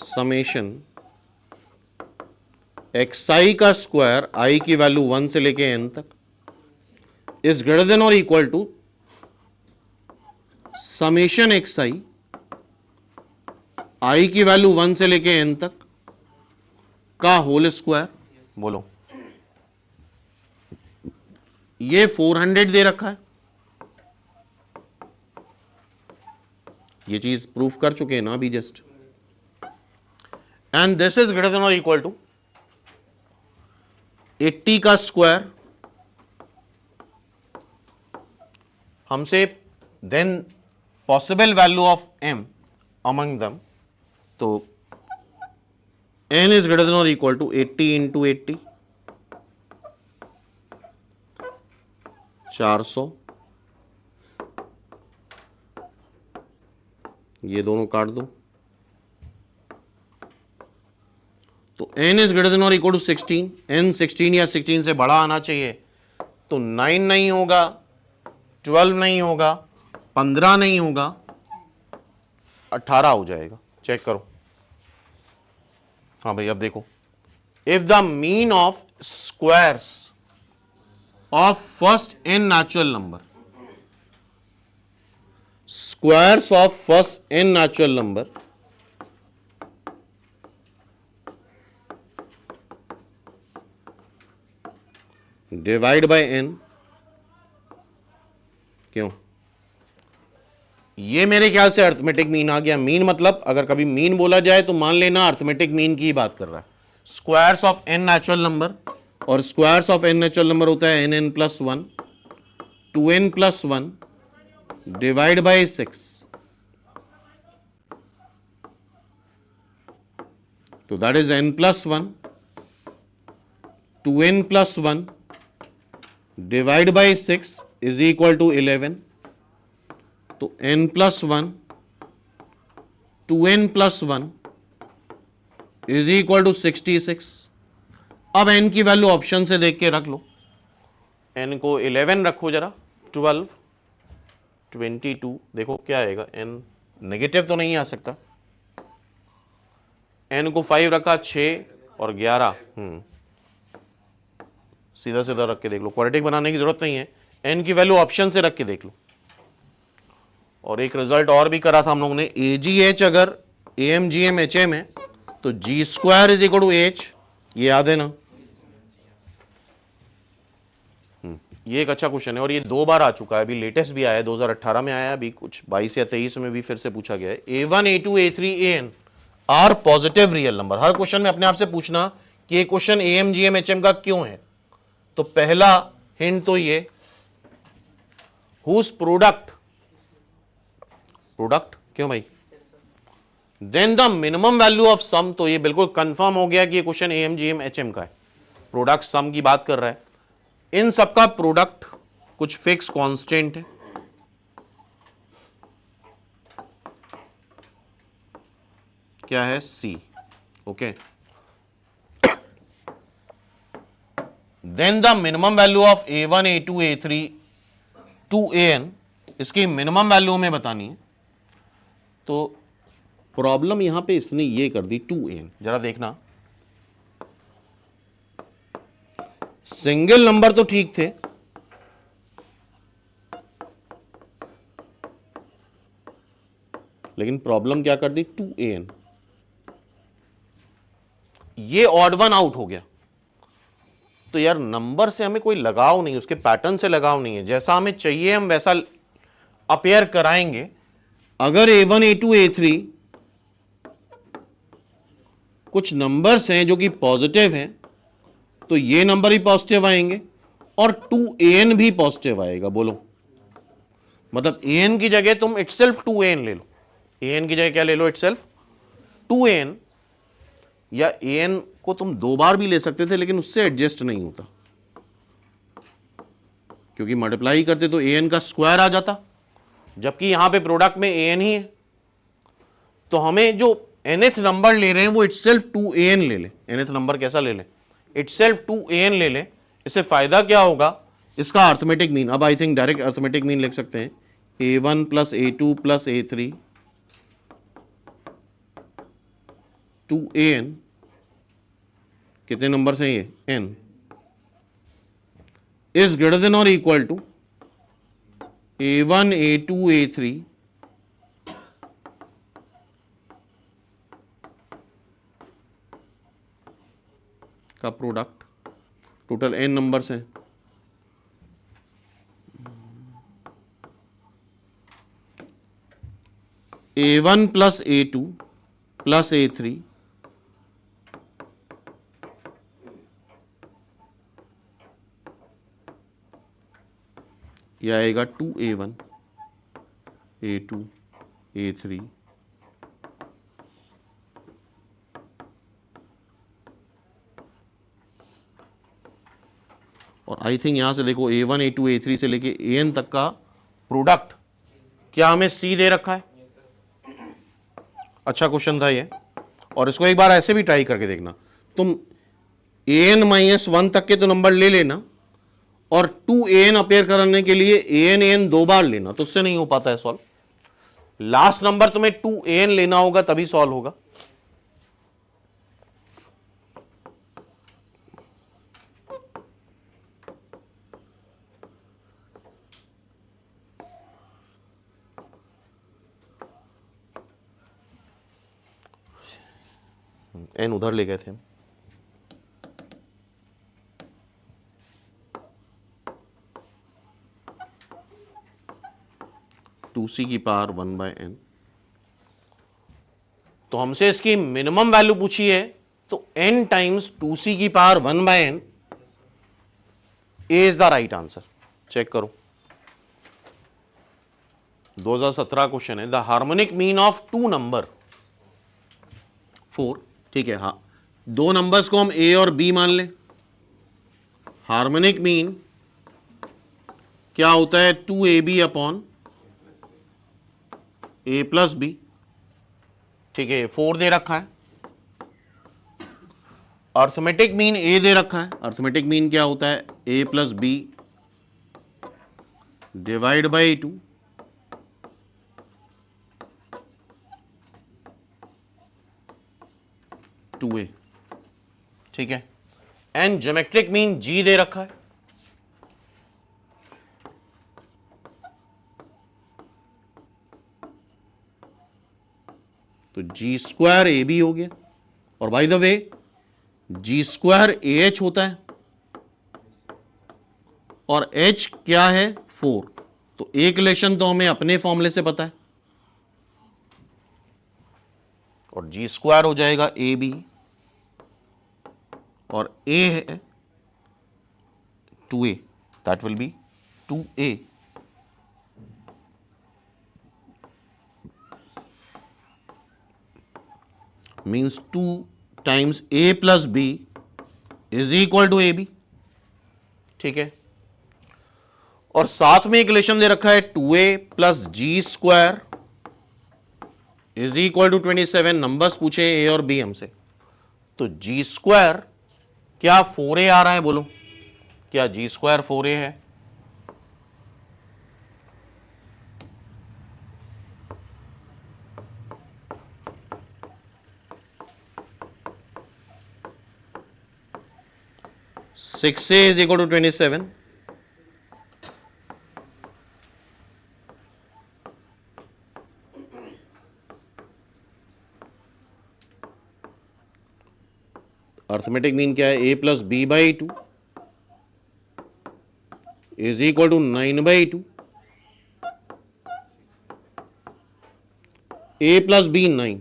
समेशन xi का स्क्वायर i की वैल्यू 1 से लेके n तक इज ग्रेटर देन और equal to summation xi i की वैल्यू 1 से लेके n तक का होल स्क्वायर। बोलो ये 400 दे रखा है, ये चीज प्रूफ कर चुके हैं ना अभी just, and this is greater than और इक्वल टू 80 का स्क्वायर, हमसे then possible value of m among them, तो n इज ग्रेटर देन और इक्वल टू 80 इंटू 80, 400, ये दोनों काट दो, तो n इज ग्रेटर देन और इक्वल टू 16, n 16 या 16 से बड़ा आना चाहिए, तो 9 नहीं होगा, 12 नहीं होगा, 15 नहीं होगा, 18 हो जाएगा। चेक करो, हाँ भाई अब देखो, if the mean of squares of first n natural number, squares of first n natural number divide by n, क्यों, ये मेरे ख्याल से अर्थमेटिक मीन आ गया। मीन मतलब अगर कभी मीन बोला जाए तो मान लेना अर्थमेटिक मीन की ही बात कर रहा है। Squares of n natural number, और squares of n natural number होता है n n plus 1, 2n plus 1 divide by 6, तो that is n plus 1, 2n plus 1 divide by 6 is equal to 11, तो n plus 1, 2n plus 1 is equal to 66। अब n की वैल्यू ऑप्शन से देख के रख लो, n को 11 रखो जरा, 12, 22, देखो क्या आएगा, n नेगेटिव तो नहीं आ सकता, n को 5 रखा, 6 और 11, सीधा सीधा रख के देख लो, क्वाड्रेटिक बनाने की जरूरत नहीं है, n की वैल्यू ऑप्शन से रख के देख लो। और एक रिजल्ट और भी करा था हम लोगों ने, AGH अगर AMGM HM है तो G square is equal to H, ये याद है ना, ये एक अच्छा क्वेश्चन है और ये 2 बार आ चुका है, अभी लेटेस्ट भी आया है, 2018 में आया, अभी कुछ 22 या 23 में भी फिर से पूछा गया है। A1 A2 A3 AN are positive real number. हर क्वेश्चन में अपने आप से पूछना कि ये क्वेश्चन AMGM HM का क्यों है, तो पहला हिंट तो ये, हुज प्रोडक्ट, प्रोडक्ट क्यों भाई, then the minimum value of sum, तो ये बिल्कुल कंफर्म हो गया कि ये क्वेश्चन AMGM HM का है, प्रोडक्ट सम की बात कर रहा है, इन सबका प्रोडक्ट कुछ फिक्स कांस्टेंट है, क्या है, C, okay, then the minimum value of A1 A2 A3 to AN, इसकी मिनिमम वैल्यू हमें बतानी है, तो प्रॉब्लम यहां पे इसने ये कर दी 2n, जरा देखना, सिंगल नंबर तो ठीक थे, लेकिन प्रॉब्लम क्या कर दी 2an, ये ऑड वन आउट हो गया, तो यार नंबर से हमें कोई लगाव नहीं, उसके पैटर्न से लगाव नहीं है, जैसा हमें चाहिए हम वैसा अपेयर कराएंगे। अगर A1 A2 A3 कुछ नंबर्स हैं जो कि पॉजिटिव हैं, तो ये नंबर भी पॉजिटिव आएंगे और 2an भी पॉजिटिव आएगा। बोलो, मतलब an की जगह तुम इटसेल्फ 2an ले लो, an की जगह क्या ले लो, इटसेल्फ 2an, या an को तुम 2 बार भी ले सकते थे, लेकिन उससे एडजस्ट नहीं होता, क्योंकि मल्टीप्लाई करते तो an का स्क्वायर आ जाता, जबकि यहां पे प्रोडक्ट में an ही है, तो हमें जो nth नंबर ले रहे हैं वो इटसेल्फ 2an ले ले, nth नंबर कैसा ले ले, इटसेल्फ 2an ले ले, इससे फायदा क्या होगा, इसका अर्थमेटिक मीन, अब I think direct arithmetic mean लिख सकते हैं, A1 plus A2 plus A3 2an, कितने नंबर हैं ये, n, इज ग्रेटर देन और equal to A1 A2 A3 का प्रोडक्ट, टोटल n नंबर्स हैं, A1 plus A2 plus A3 यह आएगा 2A1 A2 A3 और आई थिंक यहां से देखो A1 A2 A3 से लेके AN तक का प्रोडक्ट क्या हमें C दे रखा है। अच्छा क्वेश्चन था ये, और इसको एक बार ऐसे भी ट्राई करके देखना, तुम AN-1 तक के तो नंबर ले लेना और 2AN अपेयर करने के लिए AN दो बार लेना, तो उससे नहीं हो पाता है सॉल्व। लास्ट नंबर तुम्हें 2AN लेना होगा तभी सॉल्व होगा। N उधर ले गए थे। टू सी की पावर 1/n, तो हमसे इसकी मिनिमम वैल्यू पूछी है, तो n टाइम्स 2c की power 1/n is the right answer. Check करो, 2017 क्वेश्चन है, the harmonic mean of two number 4, ठीक है। हाँ, दो नंबर्स को हम a और b मान लें। हार्मोनिक मीन क्या होता है, 2ab upon a plus B, ठीक है। 4 दे रखा है। अर्थमेटिक मीन a दे रखा है। अर्थमेटिक मीन क्या होता है, a plus b divide by 2, ठीक है। एंड ज्योमेट्रिक मीन g दे रखा है। तो जी स्क्वायर ए बी हो गया। और by the way g square a h होता है और h क्या है, 4। तो एक रिलेशन तो हमें अपने फॉर्मूले से पता है, और जी स्क्वायर हो जाएगा ए बी और a है 2a, that will be 2a। Means 2 times a plus b is equal to a b, ठीक है। और साथ में एक रिलेशन दे रखा है 2a plus g square is equal to 27। Numbers पूछे a और b हमसे, तो जी स्क्वायर क्या 4a आ रहा है, बोलो क्या जी स्क्वायर 4a है। Six a is equal to 27। Arithmetic mean क्या है, a plus B by 2 is equal to 9/2। a plus b 9,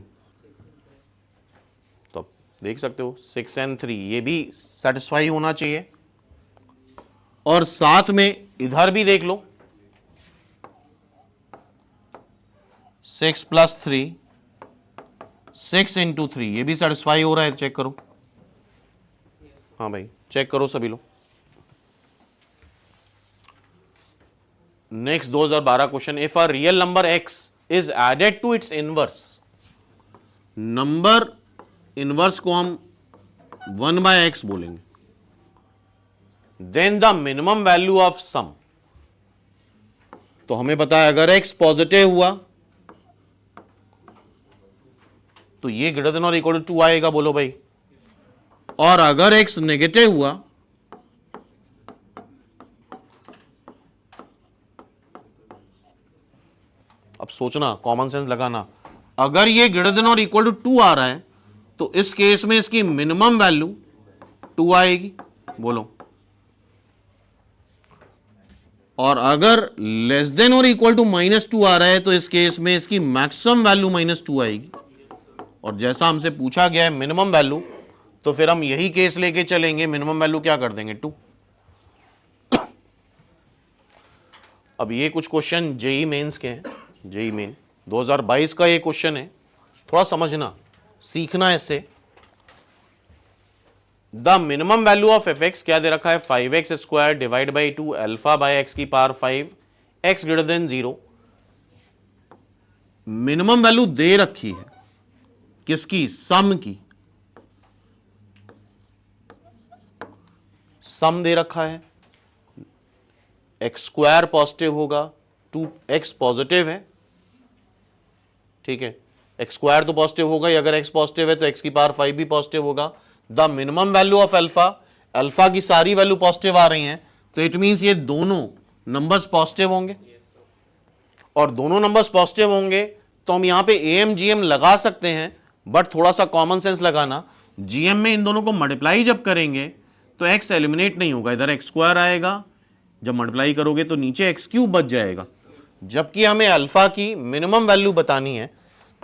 तो देख सकते हो 6 and 3 ये भी सेटिस्फाई होना चाहिए। और साथ में इधर भी देख लो, 6 प्लस 3 6 इंटू 3 ये भी सेटिस्फाई हो रहा है, चेक करो। हाँ भाई चेक करो सभी लोग। Next 2012 question, if a real number x is added to its inverse, number inverse को हम 1/x बोलेंगे, then the minimum value of sum. तो हमें पता है अगर x पॉजिटिव हुआ तो ये ग्रेटर देन और इक्वल टू 2 आएगा, बोलो भाई। और अगर x नेगेटिव हुआ अब सोचना, कॉमन सेंस लगाना, अगर ये ग्रेटर देन और इक्वल टू 2 आ रहा है तो इस केस में इसकी मिनिमम वैल्यू 2 आएगी, बोलो। और अगर लेस देन और इक्वल टू -2 आ रहा है तो इस केस में इसकी मैक्सिमम वैल्यू -2 आएगी। और जैसा हमसे पूछा गया है मिनिमम वैल्यू, तो फिर हम यही केस लेके चलेंगे, मिनिमम वैल्यू क्या कर देंगे 2। अब ये कुछ क्वेश्चन जेई मेंस के हैं, जेई मेन 2022 का ये क्वेश्चन है, थोड़ा समझना सीखना है इससे। The minimum value of F X क्या दे रखा है 5x square divide by 2 alpha by X की power 5 x greater than 0। Minimum value दे रखी है किसकी, सम की, सम दे रखा है। एक्स स्क्वायर पॉजिटिव होगा, 2x पॉजिटिव है, ठीक है, एक्स स्क्वायर तो पॉजिटिव होगा ही, अगर x पॉजिटिव है तो x की पावर 5 भी पॉजिटिव होगा। The minimum value of alpha, alpha की सारी वैल्यू पॉजिटिव आ रही हैं, तो इट मींस ये दोनों नंबर्स पॉजिटिव होंगे, और दोनों नंबर्स पॉजिटिव होंगे तो हम यहां पे एम जीएम लगा सकते हैं, बट थोड़ा सा कॉमन सेंस लगाना, जीएम में इन दोनों को मल्टीप्लाई जब करेंगे तो x एलिमिनेट नहीं होगा, इधर एक्स स्क्वायर आएगा, जब मल्टीप्लाई करोगे तो नीचे एक्स क्यूब बच जाएगा। जबकि हमें अल्फा की मिनिमम वैल्यू बतानी है,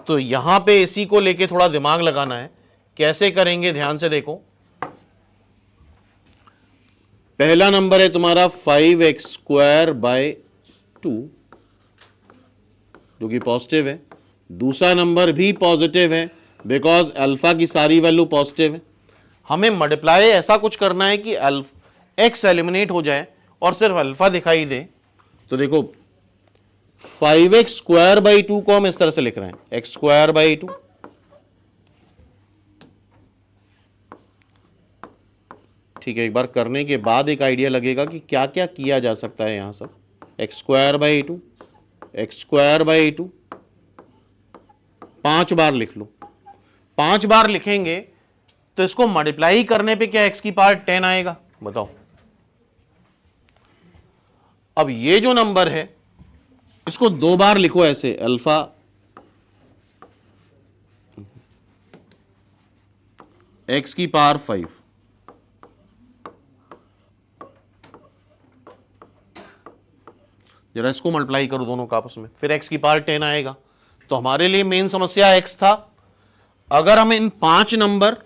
तो यहां पे इसी को लेके थोड़ा दिमाग लगाना है। कैसे करेंगे ध्यान से देखो। पहला नंबर है तुम्हारा 5x स्क्वायर बाय 2 जो कि पॉजिटिव है, दूसरा नंबर भी पॉजिटिव है बिकॉज अल्फा की सारी वैल्यू पॉजिटिव है। हमें मल्टीप्लाई ऐसा कुछ करना है कि एक्स एलिमिनेट हो जाए और सिर्फ अल्फा दिखाई दे। तो देखो 5x स्क्वायर बाई 2 को हम इस तरह से लिख रहे हैं, x स्क्वायर बाई 2, ठीक है। एक बार करने के बाद एक आइडिया लगेगा कि क्या क्या किया जा सकता है यहां सब। X square by 2, x square by 2 5 बार लिख लो। 5 बार लिखेंगे तो इसको मल्टीप्लाई करने पे क्या x की पावर 10 आएगा, बताओ। अब ये जो नंबर है इसको 2 बार लिखो ऐसे, अल्फा x की पावर 5, जरा इसको मल्टीप्लाई करो दोनों का आपस में, फिर x की पावर 10 आएगा। तो हमारे लिए मेन समस्या x था। अगर हम इन 5 नंबर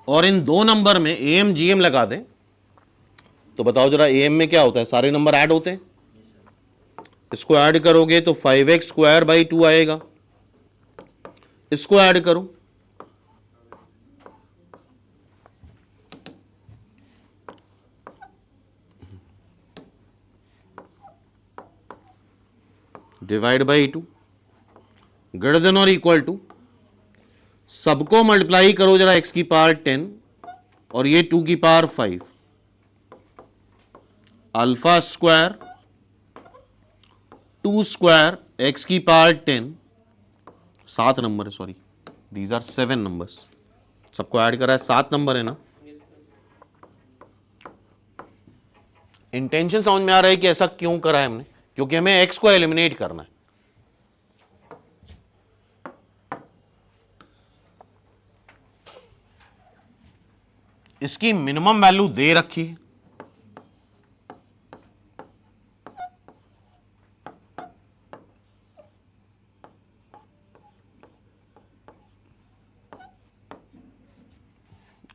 और इन 2 नंबर में एम जीएम लगा दें तो बताओ जरा एम में क्या होता है, सारे नंबर ऐड होते हैं। इसको ऐड करोगे तो 5x स्क्वायर बाई 2 आएगा, इसको ऐड करो डिवाइड बाई 2 ग्रेटर देन और इक्वल टू, सबको मल्टीप्लाई करो जरा x की पावर 10 और ये 2 की power 5, alpha square 2 square x की पावर 10, 7 नंबर है, सॉरी दीज आर 7 नंबर्स, सबको ऐड करा है 7 नंबर है ना। इंटेंशन समझ में आ रहा है कि ऐसा क्यों करा है हमने, क्योंकि हमें x को एलिमिनेट करना है। इसकी मिनिमम वैल्यू दे रखी है,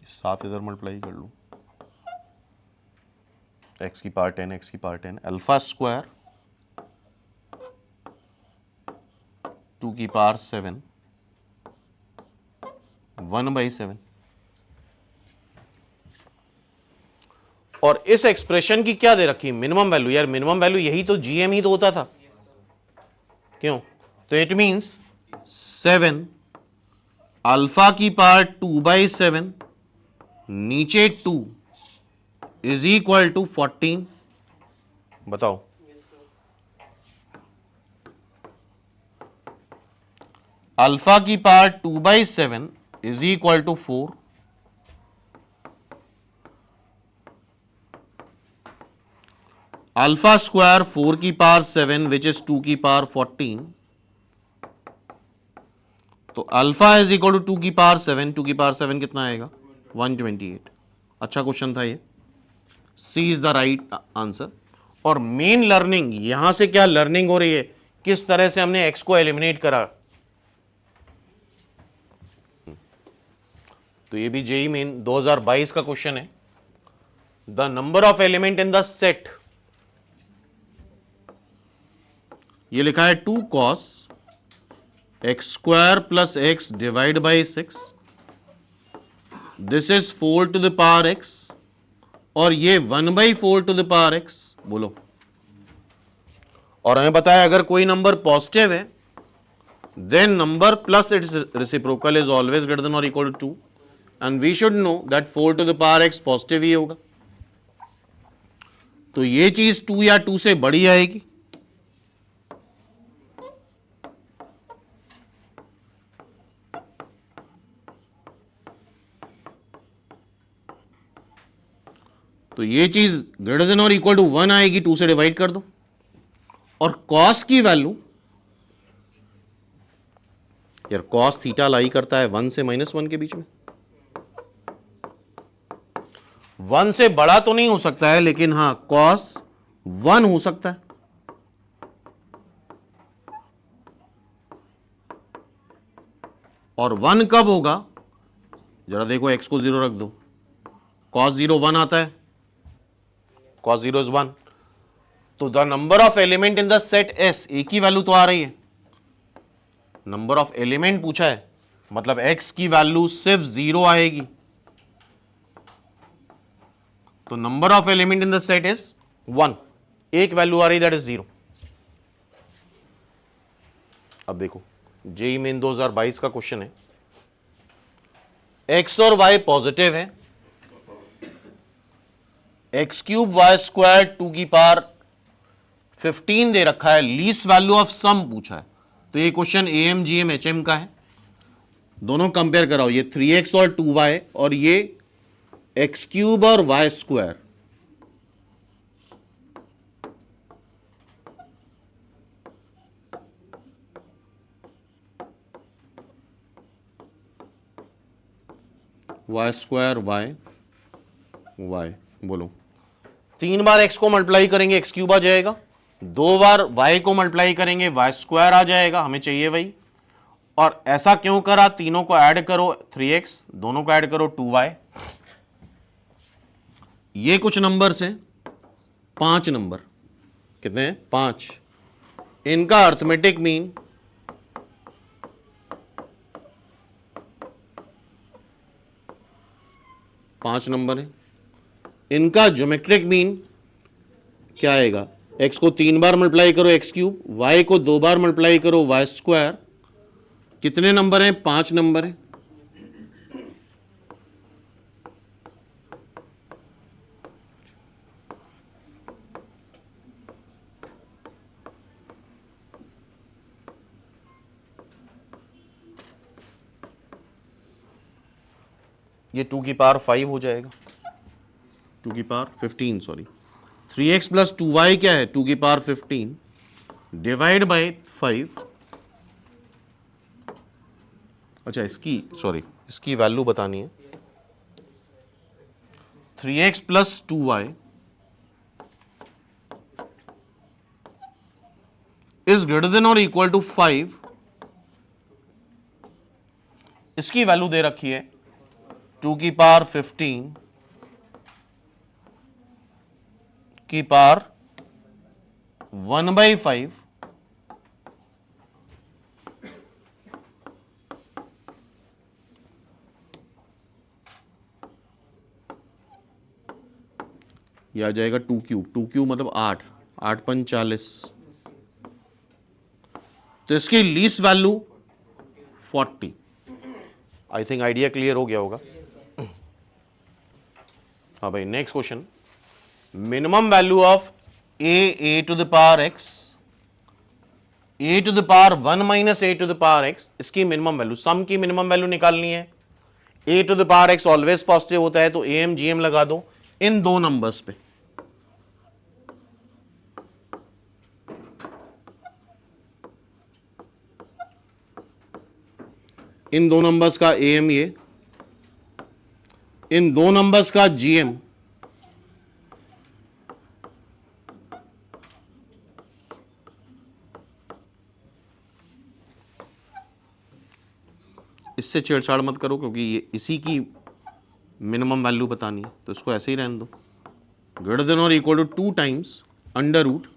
साथ इधर मल्टीप्लाई कर लूं, x की पावर 10, x की पावर 10, अल्फा स्क्वायर 2 की पावर 7, 1/7। और इस एक्सप्रेशन की क्या दे रखी, मिनिमम वैल्यू। यार मिनिमम वैल्यू यही तो जीएम ही तो होता था, क्यों, तो इट मींस 7 अल्फा की पावर 2/7 नीचे 2 इज इक्वल टू 14। बताओ अल्फा की power 2/7 is equal to 4, alpha square 4 की पावर 7 विच इज 2 की पावर 14, तो अल्फा इज इक्वल टू 2 की पावर 7, 2 की पावर 7 कितना आएगा 128। अच्छा क्वेश्चन था ये, सी इज द राइट आंसर। और मेन लर्निंग यहां से क्या लर्निंग हो रही है, किस तरह से हमने एक्स को एलिमिनेट करा। तो ये भी जेई मेन 2022 का क्वेश्चन है। The number of element in the set, ये लिखा है 2 cos x square plus x divide by 6, this is 4 to the power x, और ये 1/4 टू द पावर एक्स। बोलो। और हमें पता है अगर कोई नंबर पॉजिटिव है then number plus its reciprocal is always greater than और equal to 2, and we should know that 4 to the power X positive ही होगा। तो ये चीज 2 या 2 से बड़ी आएगी। तो ये चीज ग्रेटर देन और इक्वल टू 1 आएगी, 2 से डिवाइड कर दो। और कॉस की वैल्यू, यार कॉस थीटा लाई करता है 1 से -1 के बीच में। 1 से बड़ा तो नहीं हो सकता है, लेकिन हां कॉस 1 हो सकता है। और 1 कब होगा, जरा देखो, एक्स को 0 रख दो, cos 0 1 आता है, cos 0 इज 1। तो the number of element in the set S, एक ही वैल्यू तो आ रही है, नंबर ऑफ एलिमेंट पूछा है, मतलब x की वैल्यू सिर्फ 0 आएगी। तो number of element in the set is 1, एक वैल्यू आ रही दैट इज 0। अब देखो जेई मेन 2022 का क्वेश्चन है, x और y पॉजिटिव है, एक्स क्यूब वाई स्क्वायर 2 की पावर 15 दे रखा है, लीस्ट वैल्यू ऑफ सम पूछा है। तो ये क्वेश्चन एएम जीएम एचएम का है, दोनों कंपेयर कराओ, ये 3x और 2y, और ये एक्स क्यूब और y square. Y square y y, बोलो। 3 बार x को मल्टीप्लाई करेंगे एक्स क्यूब आ जाएगा, 2 बार y को मल्टीप्लाई करेंगे वाई स्क्वायर आ जाएगा, हमें चाहिए वही। और ऐसा क्यों करा, तीनों को ऐड करो 3x, दोनों को ऐड करो 2y। ये कुछ नंबर से 5 नंबर, कितने हैं 5, इनका अर्थमेटिक मीन 5 नंबर है, इनका ज्योमेट्रिक मीन क्या आएगा, x को 3 बार मल्टीप्लाई करो एक्स क्यूब, y को 2 बार मल्टीप्लाई करो वाई स्क्वायर। कितने नंबर हैं, 5 नंबर हैं। ये 2 की पावर 5 हो जाएगा, 2 की power 15, sorry. 3x plus 2y क्या है, 2 की पावर 15 डिवाइड बाई 5। अच्छा इसकी वैल्यू बतानी है, 3x plus 2y is greater than और इक्वल टू 5, इसकी वैल्यू दे रखी है 2 की पावर 15 की पावर 1/5, ये आ जाएगा 2 क्यूब मतलब 8, 8 पंच 40। तो इसकी least value 40। I think idea clear हो गया होगा। हाँ भाई, next question, minimum value of A to the power X, A to the power 1 minus A to the power X, इसकी मिनिमम वैल्यू, सम की मिनिमम वैल्यू निकालनी है। A to the power X always positive होता है, तो एम जीएम लगा दो इन दो नंबर्स पे। इन दो नंबर्स का एम ये, इन दो नंबर्स का जीएम इससे छेड़छाड़ मत करो क्योंकि ये इसी की मिनिमम वैल्यू बतानी है, तो इसको ऐसे ही रहने दो। ग्रेटर देन और equal to 2 times under root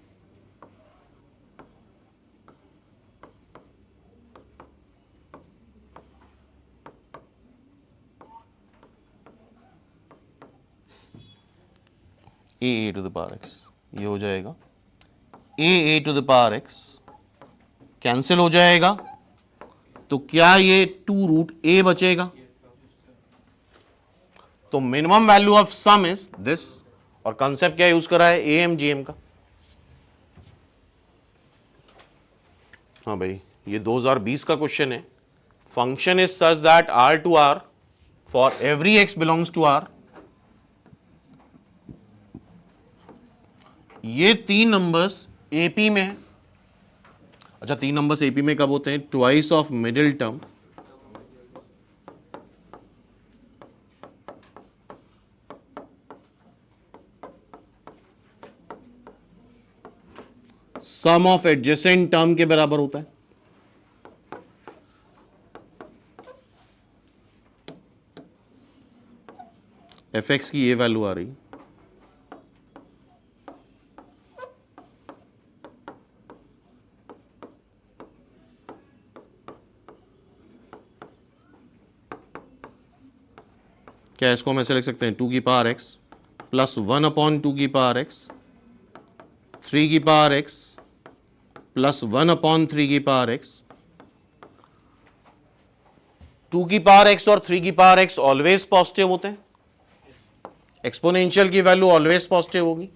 A to the power X, ये हो जाएगा A to the power X, cancel हो जाएगा, तो क्या ये 2 रूट ए बचेगा? तो minimum value of some is this, और कंसेप्ट क्या यूज करा है? एम जी एम का। हाँ भाई, ये 2020 का क्वेश्चन है। Function is such that R to R for every x belongs to R, ये 3 नंबर्स एपी में है। अच्छा, 3 नंबर्स एपी में कब होते हैं? Twice of middle term sum of adjacent term के बराबर होता है। एफ एक्स की ये वैल्यू आ रही, क्या इसको हम ऐसे लिख सकते हैं? 2 की पावर एक्स प्लस 1 अपॉन 2 की पावर एक्स, 3 की पावर एक्स प्लस 1 अपॉन 3 की पावर एक्स। 2 की पावर एक्स और 3 की पावर एक्स ऑलवेज पॉजिटिव होते हैं, एक्सपोनेंशियल की वैल्यू ऑलवेज पॉजिटिव होगी।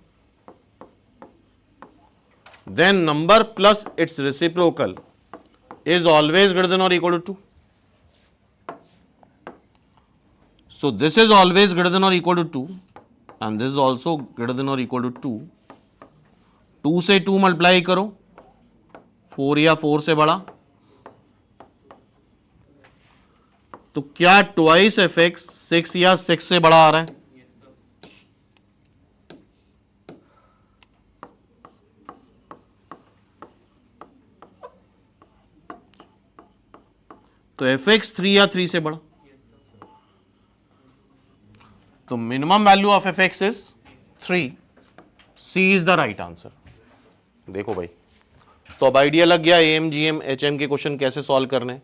Then number plus its reciprocal is always greater than और equal to 2। So this is always greater than or equal to 2 and this is also greater than or equal to 2. 2 से 2 मल्टीप्लाई करो, 4 या 4 से बड़ा, तो क्या ट्वाइस एफ एक्स 6 या 6 से बड़ा आ रहा है? तो एफ एक्स 3 या 3 से बड़ा, तो minimum value of F x is 3। C is the right answer. देखो भाई, तो अब आइडिया लग गया M G M H M के क्वेश्चन कैसे सॉल्व करने।